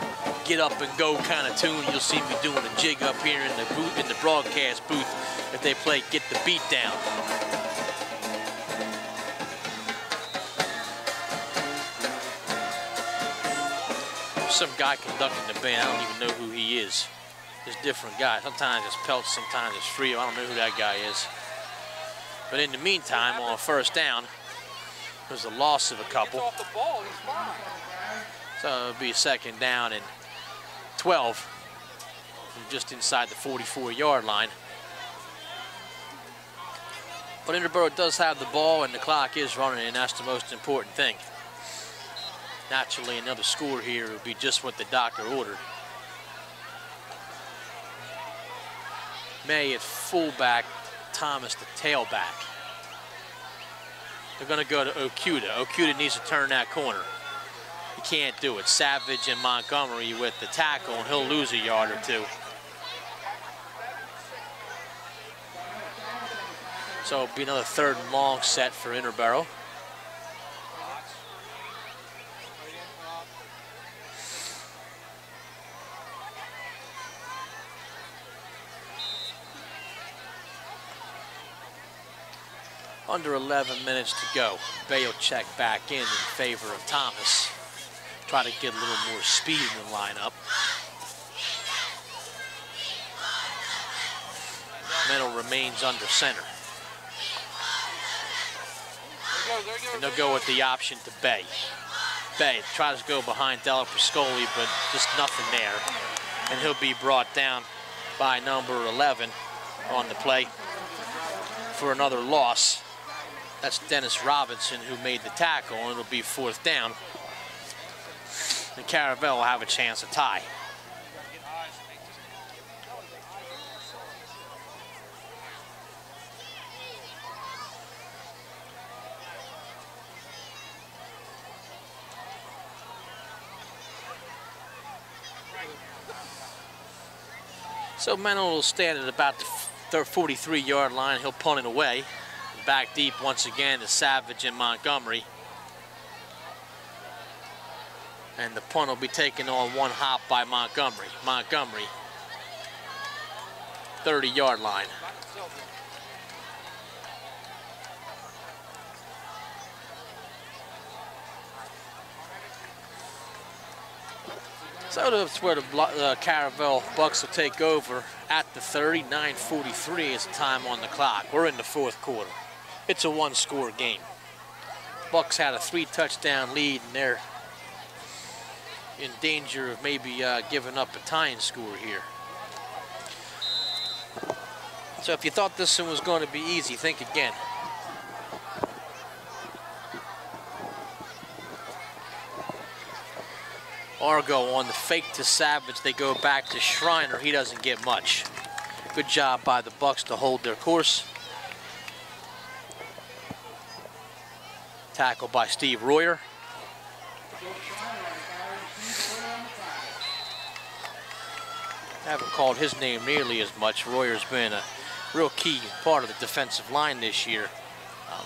get up and go kind of tune. You'll see me doing a jig up here in the booth, in the broadcast booth, if they play Get the Beat Down. Some guy conducting the band. I don't even know who he is. There's different guys. Sometimes it's Peltz, sometimes it's Frio. I don't know who that guy is. But in the meantime, on a first down, there's a loss of a couple. Off the ball, he's fine. So it'll be a second down and 12 from just inside the 44-yard line. But Interboro does have the ball and the clock is running, and that's the most important thing. Naturally, another score here would be just what the doctor ordered. May at fullback, Thomas the tailback. They're going to go to Okuda. Okuda needs to turn that corner. He can't do it. Savage and Montgomery with the tackle, and he'll lose a yard or 2. So it'll be another 3rd and long set for Interboro. Under 11 minutes to go. Bay will check back in favor of Thomas. Try to get a little more speed in the lineup. Meadow remains under center. And they'll go with the option to Bay. Bay. Tries to go behind Della Priscoli, but just nothing there. And he'll be brought down by number 11 on the play for another loss. That's Dennis Robinson who made the tackle, and it'll be 4th down. And Caravel will have a chance to tie. So Mennel will stand at about the 43-yard line. He'll punt it away. Back deep once again to Savage and Montgomery. And the punt will be taken on one hop by Montgomery. Montgomery, 30-yard line. So that's where the Caravel Bucs will take over at the 30. 9:43 is the time on the clock. We're in the 4th quarter. It's a 1-score game. Bucs had a 3-touchdown lead, and they're in danger of maybe giving up a tying score here. So if you thought this one was going to be easy, think again. Argo on the fake to Savage. They go back to Schreiner. He doesn't get much. Good job by the Bucs to hold their course. Tackle by Steve Royer. I haven't called his name nearly as much. Royer's been a real key part of the defensive line this year,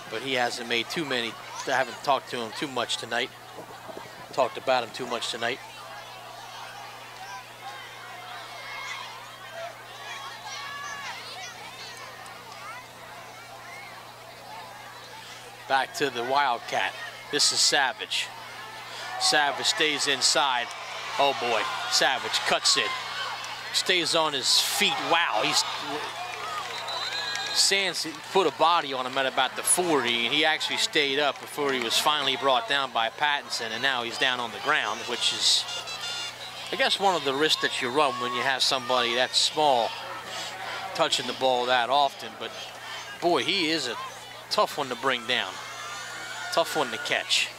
but he hasn't made too many. I haven't talked to him too much tonight. Talked about him too much tonight. Back to the Wildcat. This is Savage. Savage stays inside. Oh boy, Savage cuts it. Stays on his feet. Wow, Sands put a body on him at about the 40, and he actually stayed up before he was finally brought down by Pattinson, and now he's down on the ground, which is, I guess, one of the risks that you run when you have somebody that small touching the ball that often. But boy, he is a tough one to bring down, tough one to catch.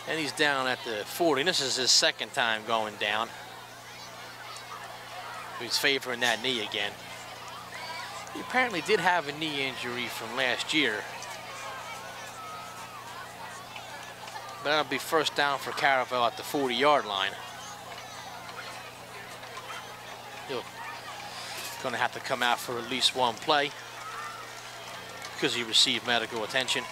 And he's down at the 40. This is his 2nd time going down. He's favoring that knee again. He apparently did have a knee injury from last year. But that'll be 1st down for Caravel at the 40-yard line. He'll gonna have to come out for at least one play because he received medical attention.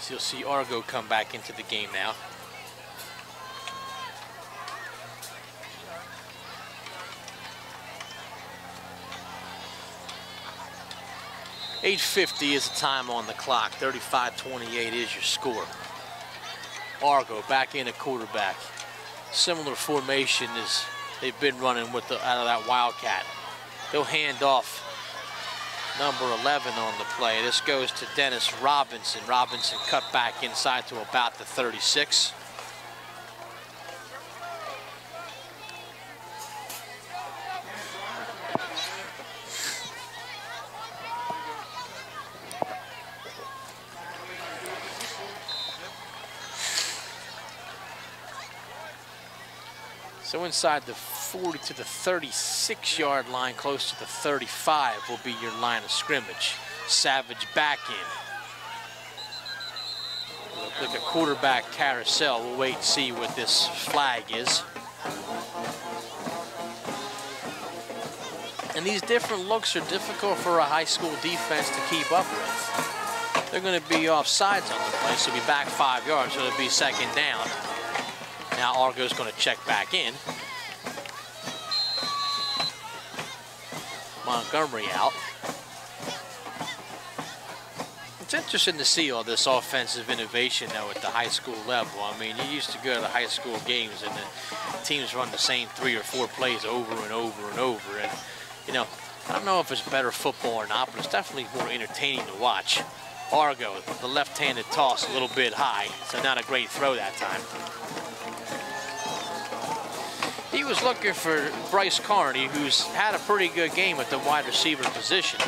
So you'll see Argo come back into the game now. .850 is the time on the clock. 35-28 is your score. Argo back in at quarterback. Similar formation as they've been running with out of that Wildcat. They'll hand off number 11 on the play. This goes to Dennis Robinson. Robinson cut back inside to about the 36. So inside the 40 to the 36-yard line, close to the 35 will be your line of scrimmage. Savage back in. Look like a quarterback carousel. We'll wait and see what this flag is. And these different looks are difficult for a high school defense to keep up with. They're going to be offsides on the play, so it'll be back 5 yards, so it'll be 2nd down. Now Argo's going to check back in. Montgomery out. It's interesting to see all this offensive innovation now at the high school level. I mean, you used to go to the high school games and the teams run the same 3 or 4 plays over and over and over. And, you know, I don't know if it's better football or not, but it's definitely more entertaining to watch. Argo, the left-handed toss a little bit high, so not a great throw that time. He was looking for Bryce Carney, who's had a pretty good game at the wide receiver position,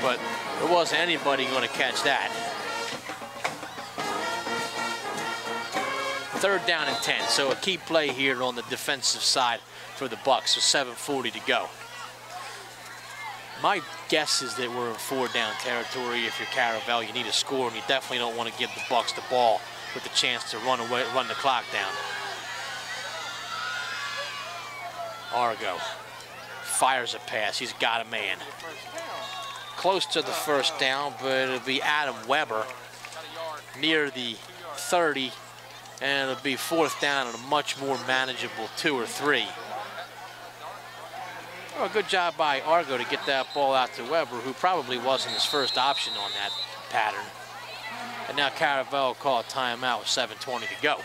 but there wasn't anybody going to catch that. 3rd down and 10, so a key play here on the defensive side for the Bucs with 7:40 to go. My guess is that we're in 4-down territory. If you're Caravel, you need a score, and you definitely don't want to give the Bucs the ball with the chance to run the clock down. Argo fires a pass. He's got a man. Close to the 1st down, but it'll be Adam Weber near the 30, and it'll be 4th down and a much more manageable 2 or 3. Oh, good job by Argo to get that ball out to Weber, who probably wasn't his first option on that pattern. And now Caravel will call a timeout with 7:20 to go.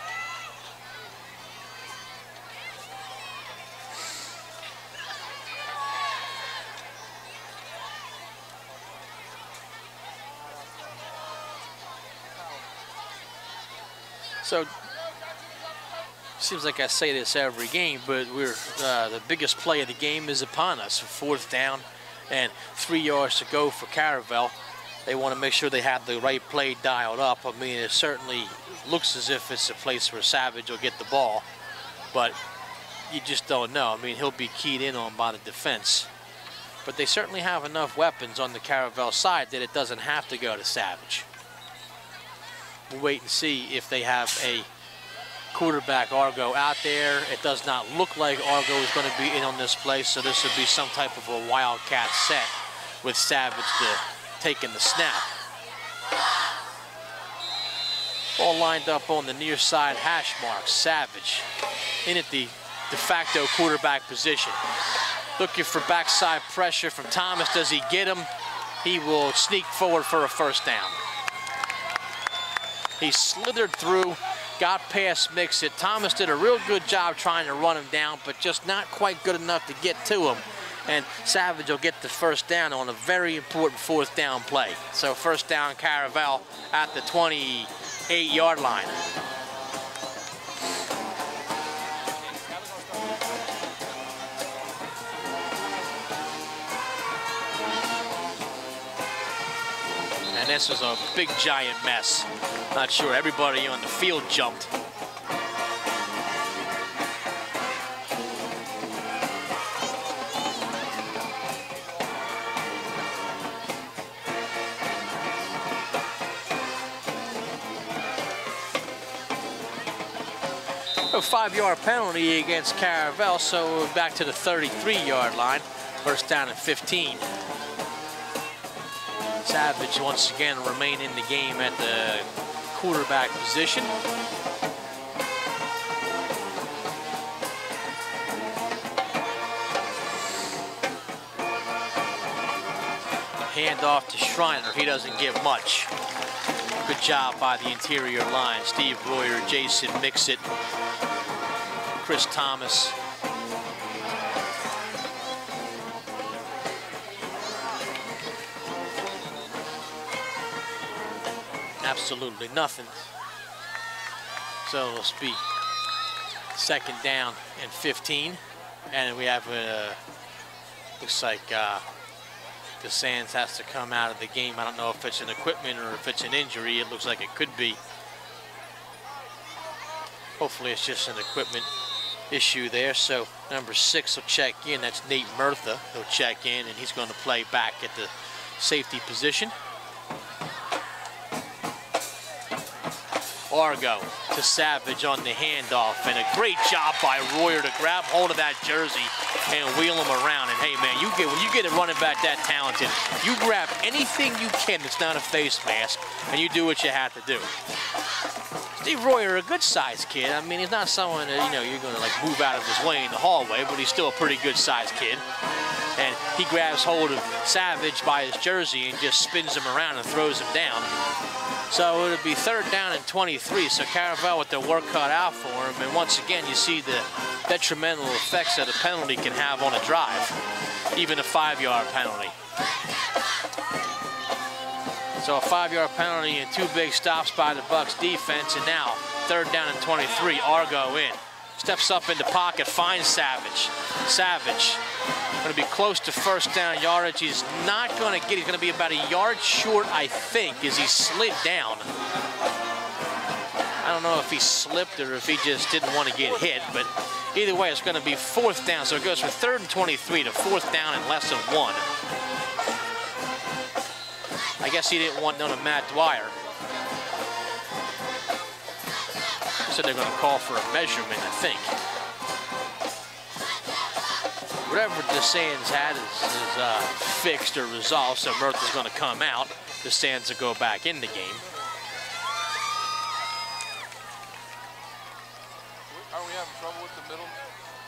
So, seems like I say this every game, but the biggest play of the game is upon us. 4th down and 3 yards to go for Caravel. They want to make sure they have the right play dialed up. I mean, it certainly looks as if it's a place where Savage will get the ball, but you just don't know. I mean, he'll be keyed in on by the defense. But they certainly have enough weapons on the Caravel side that it doesn't have to go to Savage. We'll wait and see if they have a quarterback Argo out there. It does not look like Argo is going to be in on this play, so this would be some type of a wildcat set with Savage taking the snap. All lined up on the near side hash mark. Savage in at the de facto quarterback position. Looking for backside pressure from Thomas. Does he get him? He will sneak forward for a 1st down. He slithered through, got past Mixit. Thomas did a real good job trying to run him down, but just not quite good enough to get to him. And Savage will get the 1st down on a very important 4th down play. So 1st down Caravel at the 28-yard line. And this was a big giant mess. Not sure everybody on the field jumped. A 5-yard penalty against Caravel, so we're back to the 33-yard line. 1st down and 15. Savage once again remain in the game at the quarterback position. Hand off to Schreiner. He doesn't give much. Good job by the interior line. Steve Royer, Jason Mixit, Chris Thomas. Absolutely nothing. So it'll be 2nd down and 15. And we have looks like the Sands has to come out of the game. I don't know if it's an equipment or if it's an injury. It looks like it could be. Hopefully it's just an equipment issue there. So number 6 will check in. That's Nate Murtha. He'll check in, and he's going to play back at the safety position. Argo to Savage on the handoff, and a great job by Royer to grab hold of that jersey and wheel him around. And hey man, when you get a running back that talented, you grab anything you can that's not a face mask, and you do what you have to do. Steve Royer, a good sized kid. I mean, he's not someone that, you know, you're gonna like move out of his way in the hallway, but he's still a pretty good sized kid. and he grabs hold of Savage by his jersey and just spins him around and throws him down. So it'll be 3rd down and 23, so Caravel with their work cut out for him, and once again you see the detrimental effects that a penalty can have on a drive, even a 5-yard penalty. So a 5-yard penalty and 2 big stops by the Bucs defense, and now 3rd down and 23, Argo in. Steps up in the pocket, finds Savage. Savage going to be close to 1st down yardage. He's not going to get it. He's going to be about a yard short, I think, as he slid down. I don't know if he slipped or if he just didn't want to get hit, but either way, it's going to be 4th down. So it goes from 3rd and 23 to 4th down and less than 1. I guess he didn't want none of Matt Dwyer. So they're going to call for a measurement, I think. Whatever DeSands had is fixed or resolved, so Murtha's going to come out. DeSands will go back in the game. Are we having trouble with the middle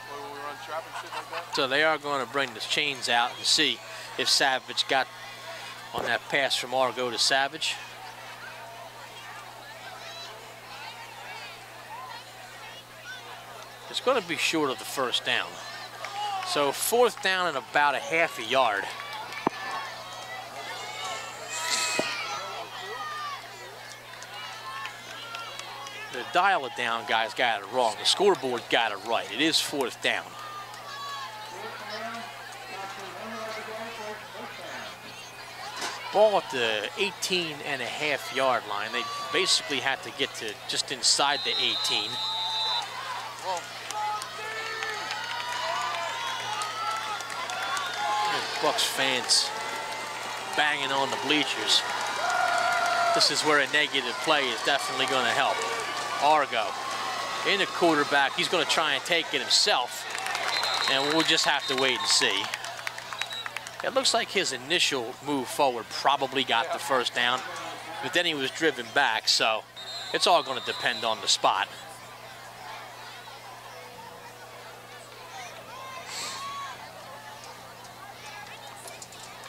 when we run trap and shit like that? So they are going to bring the chains out and see if Savage got on that pass from Argo to Savage. It's going to be short of the 1st down. So 4th down and about a half a yard. The dial it down guys got it wrong. The scoreboard got it right. It is 4th down. Ball at the 18.5-yard line. They basically had to get to just inside the 18. Bucs fans banging on the bleachers. This is where a negative play is definitely going to help. Argo in the quarterback. He's going to try and take it himself, and we'll just have to wait and see. It looks like his initial move forward probably got the 1st down, but then he was driven back, so it's all going to depend on the spot.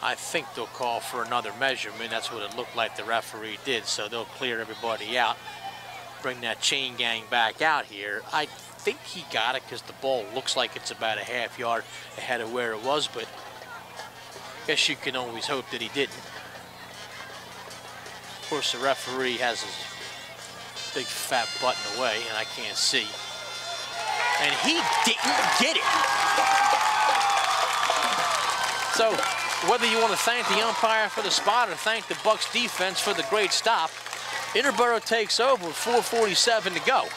I think they'll call for another measurement. That's what it looked like the referee did, so they'll clear everybody out, bring that chain gang back out here. I think he got it because the ball looks like it's about a half yard ahead of where it was, but I guess you can always hope that he didn't. Of course, the referee has his big fat button away, and I can't see. And he didn't get it. So, whether you want to thank the umpire for the spot or thank the Bucs defense for the great stop, Interboro takes over with 4:47 to go.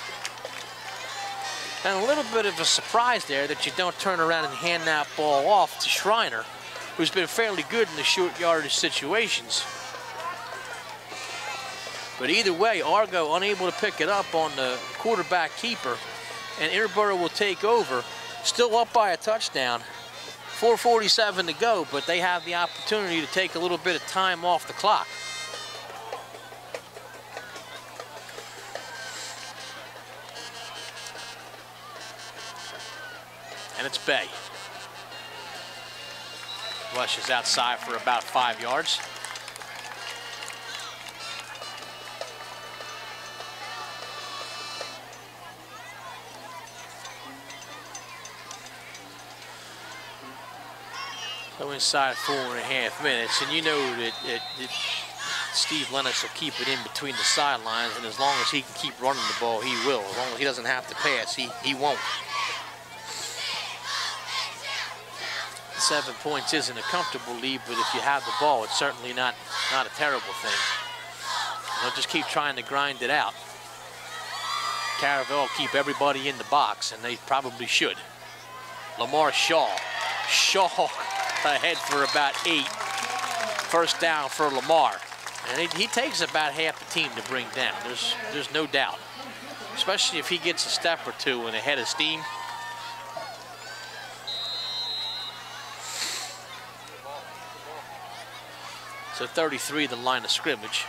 And a little bit of a surprise there that you don't turn around and hand that ball off to Schreiner, who's been fairly good in the short yardage situations. But either way, Argo unable to pick it up on the quarterback keeper, and Interboro will take over, still up by a touchdown. 4:47 to go, but they have the opportunity to take a little bit of time off the clock. And it's Bay. Rushes outside for about 5 yards. So inside 4.5 minutes, and you know that Steve Lennox will keep it in between the sidelines, and as long as he can keep running the ball, he will. As long as he doesn't have to pass, he won't. 7 points isn't a comfortable lead, but if you have the ball, it's certainly not a terrible thing. They'll just keep trying to grind it out. Caravel will keep everybody in the box, and they probably should. Lamar Shaw ahead for about 8. 1st down for Lamar. And he takes about half the team to bring down. There's no doubt. Especially if he gets a step or two and a head of steam. So 33, the line of scrimmage.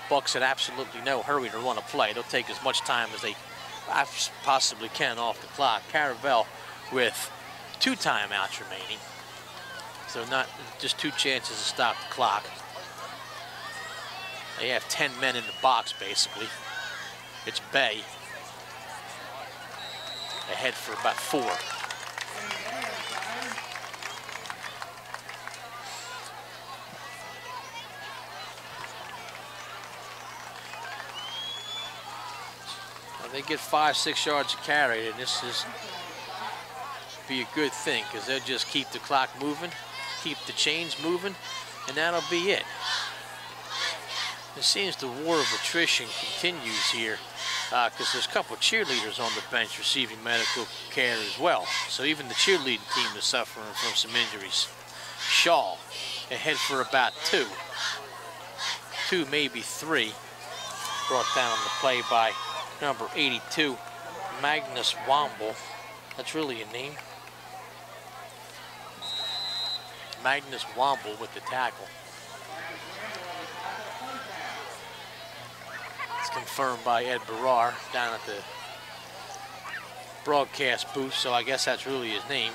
Bucs in absolutely no hurry to run a play. They'll take as much time as they possibly can off the clock. Caravel with 2 timeouts remaining. So not just 2 chances to stop the clock. They have 10 men in the box, basically. It's Bay ahead for about 4. They get 5-6 yards of carry, and this is be a good thing because they'll just keep the clock moving, keep the chains moving, and that'll be it. It seems the war of attrition continues here because there's a couple of cheerleaders on the bench receiving medical care as well. So even the cheerleading team is suffering from some injuries. Shaw ahead for about 2, maybe 3. Brought down on the play by number 82, Magnus Womble. That's really a name. Magnus Womble with the tackle. It's confirmed by Ed Barrar down at the broadcast booth, so I guess that's really his name.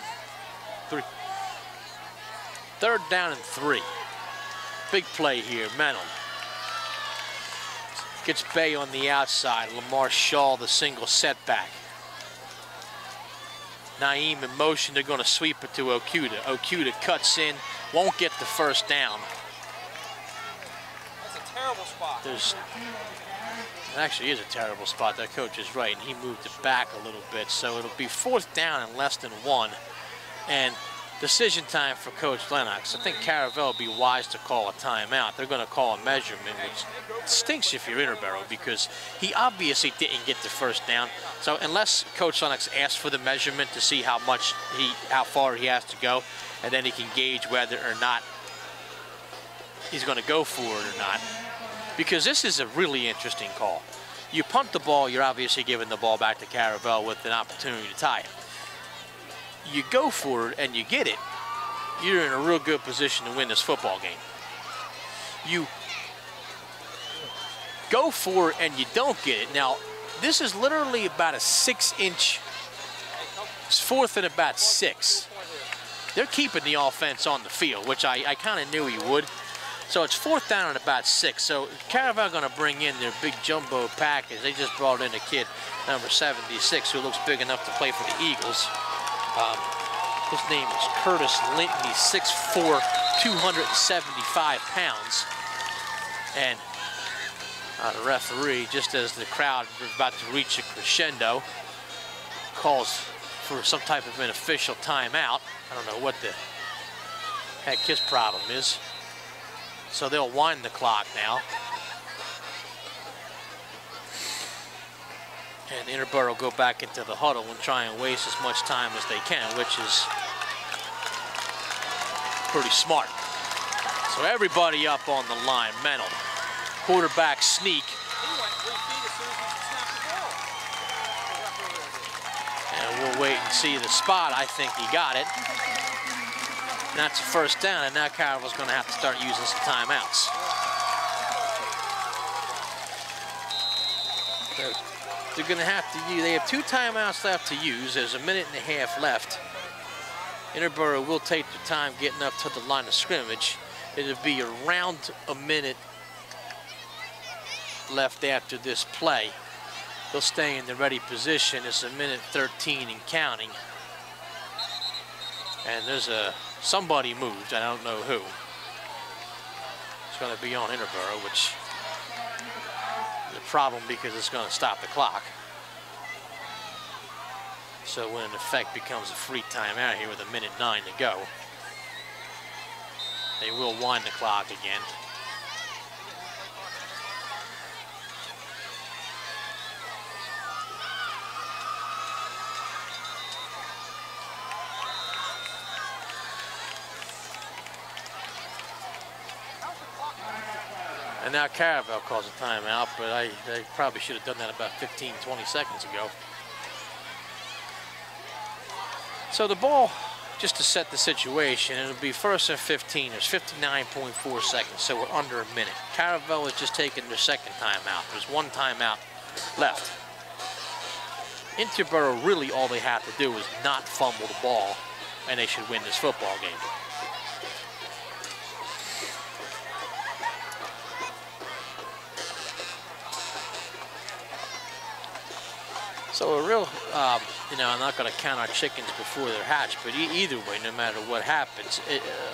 3rd down and 3. Big play here, Mental. Gets Bay on the outside. Lamar Shaw, the single setback. Naeem in motion. They're going to sweep it to Okuda. Okuda cuts in, won't get the first down. That's a terrible spot. It actually is a terrible spot. That coach is right, and he moved it back a little bit. So it'll be 4th down and less than 1. And decision time for Coach Lennox. I think Caravel would be wise to call a timeout. They're going to call a measurement, which stinks if you're Interboro because he obviously didn't get the first down. So unless Coach Lennox asks for the measurement to see how far he has to go, and then he can gauge whether or not he's going to go for it or not. Because this is a really interesting call. You punt the ball, you're obviously giving the ball back to Caravel with an opportunity to tie it. You go for it and you get it, you're in a real good position to win this football game. You go for it and you don't get it. Now, this is literally about a 6-inch, it's 4th and about 6. They're keeping the offense on the field, which I kind of knew he would. So it's 4th down and about 6. So Caravel going to bring in their big jumbo package. They just brought in a kid, number 76, who looks big enough to play for the Eagles. His name is Curtis Linton. He's 6'4", 275 pounds. And the referee, just as the crowd is about to reach a crescendo, calls for some type of an official timeout. I don't know what the heck his problem is. So they'll wind the clock now. And Interboro will go back into the huddle and try and waste as much time as they can, which is pretty smart. So everybody up on the line, Mental. Quarterback sneak. He went 3 feet as soon as he snapped the ball. And we'll wait and see the spot. I think he got it. And that's a 1st down, and now Caravel's going to have to start using some timeouts. They're going to have to use, they have 2 timeouts left to use. There's a 1.5 minutes left. Interboro will take their time getting up to the line of scrimmage. It'll be around a minute left after this play. They'll stay in the ready position. It's 1:13 and counting. And there's somebody moved, I don't know who. It's going to be on Interboro, which is a problem because it's going to stop the clock. So when in effect becomes a free timeout here with 1:09 to go, they will wind the clock again. And now Caravel calls a timeout, but they probably should have done that about 15, 20 seconds ago. So the ball, just to set the situation, it'll be 1st and 15. There's 59.4 seconds, so we're under a minute. Caravel is just taking their 2nd timeout. There's 1 timeout left. Interboro, really all they have to do is not fumble the ball, and they should win this football game. So a real, you know, I'm not going to count our chickens before they're hatched, but either way, no matter what happens,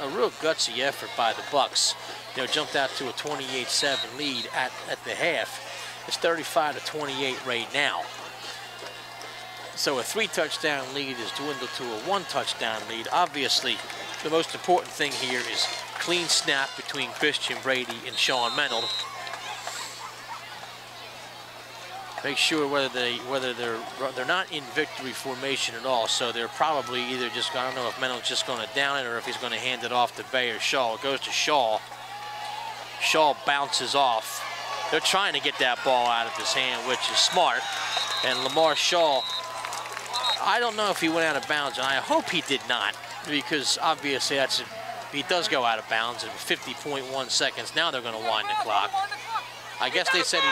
a real gutsy effort by the Bucs. You know, jumped out to a 28-7 lead at the half. It's 35-28 right now. So a 3-touchdown lead is dwindled to a 1-touchdown lead. Obviously, the most important thing here is clean snap between Christian Brady and Sean Menold. Make sure whether they're not in victory formation at all, so they're probably either just, I don't know if Menold's just going to down it or if he's going to hand it off to Bay or Shaw. It goes to Shaw. Shaw bounces off. They're trying to get that ball out of his hand, which is smart. And Lamar Shaw, I don't know if he went out of bounds, and I hope he did not, because obviously he does go out of bounds at 50.1 seconds. Now they're going to wind the clock. I guess they said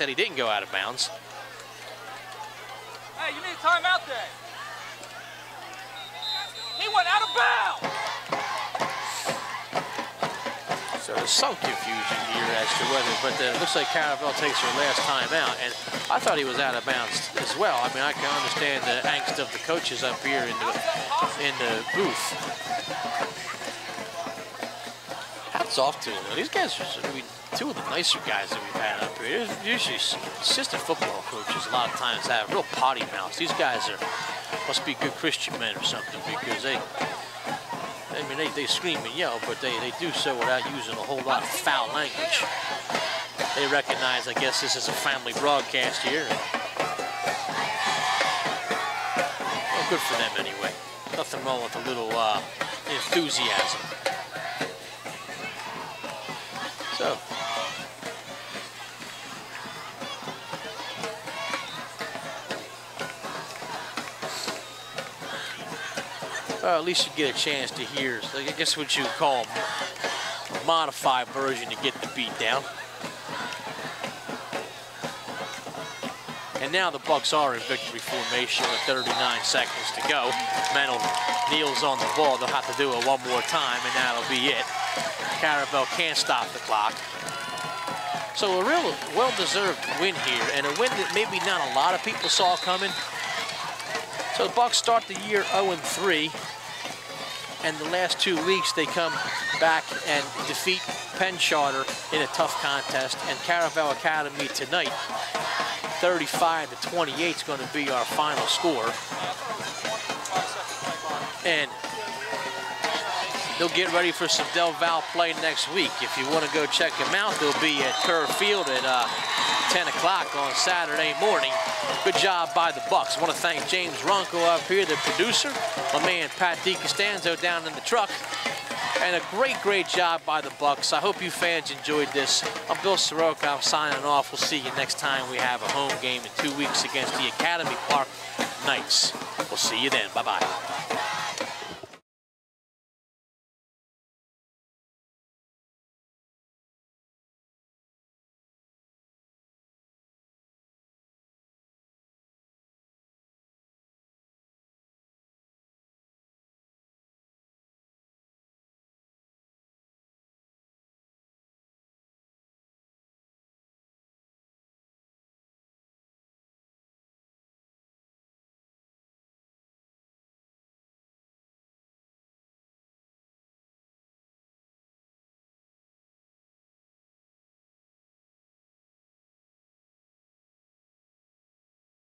he didn't go out of bounds. Hey, you need a timeout there. He went out of bounds. So there's some confusion here as to whether, but it looks like Caravel takes her last time out, and I thought he was out of bounds as well. I mean, I can understand the angst of the coaches up here in the booth. Hats off to them. These guys are, I mean, two of the nicer guys that we've had up here. Usually assistant football coaches a lot of times have real potty mouths. These guys must be good Christian men or something, because they scream and yell, but they do so without using a whole lot of foul language. They recognize, I guess, this is a family broadcast here. Well, good for them anyway. Nothing wrong with a little enthusiasm. So, at least you get a chance to hear, I guess what you call a modified version to get the beat down. And now the Bucs are in victory formation with 39 seconds to go. Menold kneels on the ball. They'll have to do it one more time, and that'll be it. Caravel can't stop the clock. So a real well-deserved win here, and a win that maybe not a lot of people saw coming. So the Bucs start the year 0-3, and the last 2 weeks they come back and defeat Penn Charter in a tough contest, and Caravel Academy tonight, 35-28 is going to be our final score. And they'll get ready for some Del Val play next week. If you want to go check them out, they'll be at Curve Field at 10 o'clock on Saturday morning. Good job by the Bucs. I want to thank James Ronco up here, the producer, my man Pat DiCostanzo down in the truck, and a great job by the Bucs. I hope you fans enjoyed this. I'm Bill Soroka. I'm signing off. We'll see you next time we have a home game in 2 weeks against the Academy Park Knights. We'll see you then. Bye-bye.